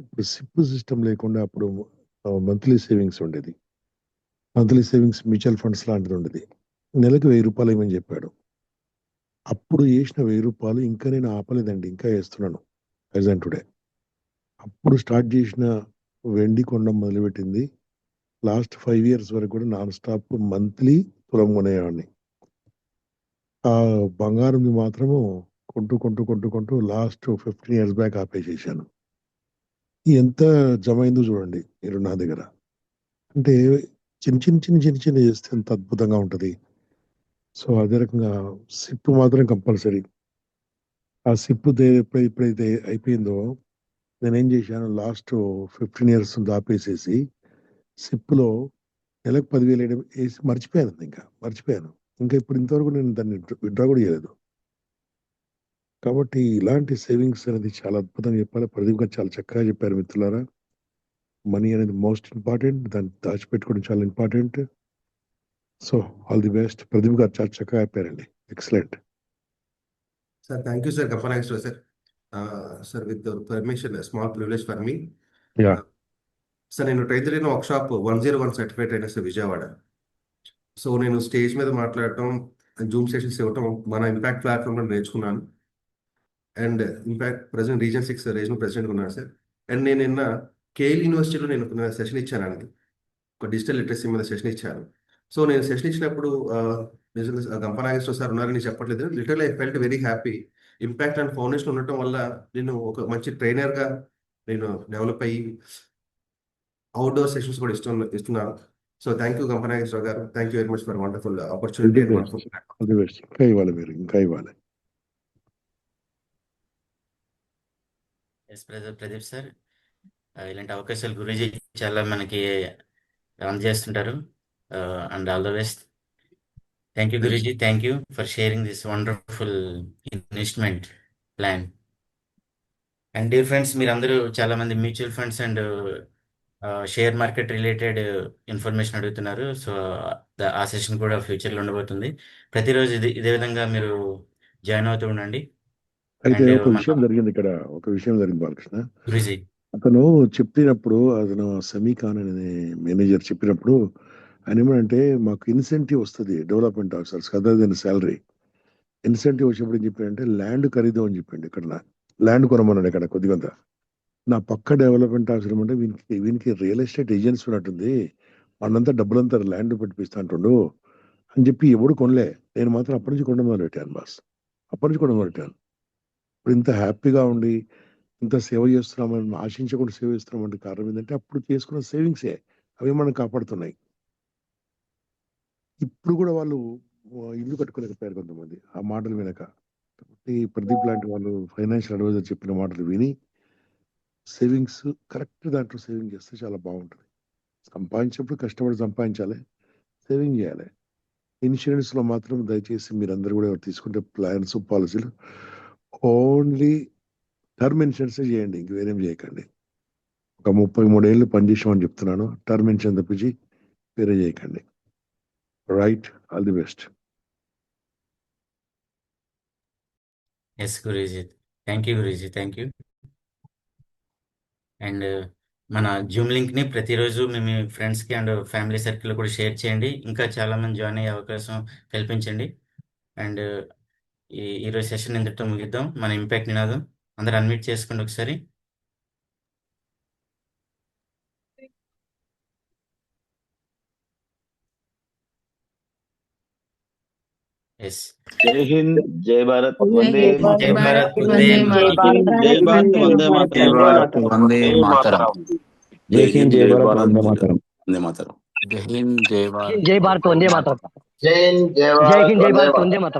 ఇప్పుడు సిప్ సిస్టమ్ లేకుండా అప్పుడు మంత్లీ సేవింగ్స్ ఉండేది. మంత్లీ సేవింగ్స్ మ్యూచువల్ ఫండ్స్ లాంటిది ఉండేది. నెలకు 1000 రూపాయలు ఏమని చెప్పాడు. అప్పుడు వేసిన 1000 రూపాయలు ఇంకా నేను ఆపలేదండి, ఇంకా వేస్తున్నాను ప్రజెంట్ టుడే. అప్పుడు స్టార్ట్ చేసిన వెండి కొనడం మొదలుపెట్టింది. లాస్ట్ 5 years వరకు కూడా నాన్ స్టాప్ మంత్లీ తులం కొనేవాడిని. ఆ బంగారం మాత్రము కొంటూ లాస్ట్ 15 years బ్యాక్ ఆపేసేసాను. ఎంత జమ అయిందో చూడండి మీరు నా దగ్గర. అంటే చిన్న చేస్తే ఎంత అద్భుతంగా ఉంటది. సో అదే రకంగా సిప్ మాత్రం కంపల్సరీ. ఆ సిప్ ఎప్పుడైతే అయిపోయిందో నేనేం చేశాను, లాస్ట్ 15 years ఆపేసేసి సిప్లో నెలకు 10,000 వేసి మర్చిపోయాను. ఇంకా ఇప్పుడు ఇంతవరకు నేను దాన్ని విత్డ్రా కూడా చేయలేదు. కాబట్టి ఇలాంటి సేవింగ్స్ అనేది చాలా అద్భుతంగా చెప్పాలి. ప్రదీప్ గారు చాలా చక్కగా చెప్పారు మిత్రులారా. మనీ అనేది మోస్ట్ ఇంపార్టెంట్, దాన్ని దాచిపెట్టుకోవడం చాలా important. So all the best. Pradeep గారు చాలా చక్కగా అయిపోయారండి. Excellent. Sir, thank you, sir. Kapana Extra, sir. Sir, with the permission, a small privilege for me. Yeah sir నేను ట్రైన్ వర్క్షాప్ 101 సర్టిఫైడ్ అయినా సార్ విజయవాడ. సో నేను stage మీద మాట్లాడటం, జూమ్ సెషన్స్ ఇవ్వటం మన ఇంపాక్ట్ ప్లాట్ఫామ్లో నేర్చుకున్నాను. And impact president reason 6 regional president ఉన్నాను సార్. అండ్ నేను నిన్న కేఎల్ యూనివర్సిటీలో నేను సెషన్ ఇచ్చానండి, ఒక డిజిటల్ లిటరసీ మీద సెషన్ ఇచ్చాను. సో నేను సెషన్ ఇచ్చినప్పుడు నిజంగా గంపనాగేశ్వర సార్ ఉన్నారని చెప్పట్లేదు, literally I felt very happy. Impact and foundation ఉండటం వల్ల నేను ఒక మంచి ట్రైనర్గా నేను డెవలప్ అయ్యి అవుట్డోర్ సెషన్స్ కూడా ఇస్తున్నాను. సో థ్యాంక్ యూ గంపనాగేశ్వర గారు, thank you very much for wonderful opportunity and wonderful platform. All the best. ఇంకా ఇవ్వాలి మీరు, ఇంకా ఇవ్వాలి. ఎస్ ప్రదీప్ సార్, ఇలాంటి అవకాశాలు గురూజీ చాలా మనకి అందజేస్తుంటారు. And all the best. Thank you Guruji, thank you for sharing this wonderful investment plan. And dear friends, మీరందరూ చాలా మంది mutual funds and share market related information అడుగుతున్నారు. సో ఆ సెషన్ కూడా ఫ్యూచర్లో ఉండబోతుంది. ప్రతిరోజు ఇదే విధంగా మీరు జాయిన్ అవుతూ ఉండండి. అయితే అండ్ ఒక విషయం జరిగింది ఇక్కడ, ఒక విషయం జరిగింది బాలకృష్ణ. గురూజీ అతను చెప్పినప్పుడు, అతను సమీఖాన్ అనే మేనేజర్ చెప్పినప్పుడు ఆయన ఏమంటే మాకు ఇన్సెంటివ్ వస్తుంది development officers other than salary. Incentive వచ్చినప్పుడు ఏం చెప్పాడంటే ల్యాండ్ ఖరీదు అని చెప్పిండు. ఇక్కడ ల్యాండ్ కొనమన్నాడు ఇక్కడ కొద్దిగా. నా పక్క డెవలప్మెంట్ ఆఫీసర్ అంటే వీనికి రియల్ ఎస్టేట్ ఏజెన్సీ ఉన్నట్టుంది, మనంతా డబ్బులంతా ల్యాండ్ పెట్టిపిస్తా అంటుండు అని చెప్పి ఎవడు కొనలే. నేను మాత్రం అప్పటి నుంచి కొనడం మొదలు పెట్టాను బాస్, అప్పటి నుంచి కొనడం మొదలు పెట్టాను. ఇప్పుడు ఇంత హ్యాపీగా ఉండి ఇంత సేవ చేస్తున్నామని ఆశించకుండా సేవ చేస్తున్నామంటే కారణం ఏంటంటే అప్పుడు చేసుకున్న సేవింగ్సే అవి మనం కాపాడుతున్నాయి. ఇప్పుడు కూడా వాళ్ళు ఇల్లు కట్టుకోలేకపోయారు కొంతమంది ఆ మాటలు వినక. కాబట్టి ప్రదీప్ లాంటి వాళ్ళు ఫైనాన్షియల్ అడ్వైజర్ చెప్పిన మాటలు విని సేవింగ్స్ కరెక్ట్ దాంట్లో సేవింగ్ చేస్తే చాలా బాగుంటుంది. సంపాదించినప్పుడు కష్టపడి సంపాదించాలి, సేవింగ్ చేయాలి. ఇన్సూరెన్స్లో మాత్రం దయచేసి మీరందరూ కూడా తీసుకుంటే ప్లాన్స్ పాలసీలు ఓన్లీ టర్మ్ ఇన్సూరెన్స్ చేయండి, ఇంక వేరేం చేయకండి. ఒక 33 ఏళ్ళు పనిచేసామని చెప్తున్నాను, టర్మ్ ఇన్సూరెన్స్ తప్పించి వేరే చేయకండి. Right, all the best. Yes guruji, thank you Guruji, thank you. And మన జూమ్ లింక్ని ప్రతిరోజు మీ ఫ్రెండ్స్కి అండ్ ఫ్యామిలీ సర్కిల్లో కూడా షేర్ చేయండి. ఇంకా చాలామంది జాయిన్ అయ్యే అవకాశం కల్పించండి. అండ్ ఈరోజు సెషన్ ఇంతటితో ముగిద్దాం. మన ఇంపాక్ట్ నినాదం అందరూ అన్మ్యూట్ చేసుకోండి ఒకసారి. ఎస్, జై హింద్, జై భారత్, వందే జై భారత్, వందే జై భారత్, వందే మాతరం. వందే మాతరం. జై హింద్, జై భారత్, వందే మాతరం. వందే మాతరం. జై హింద్, జై భారత్, జై భారత్ వందే మాతరం. జై హింద్, జై జై హింద్, జై భారత్, భారత్ వందే మాతరం.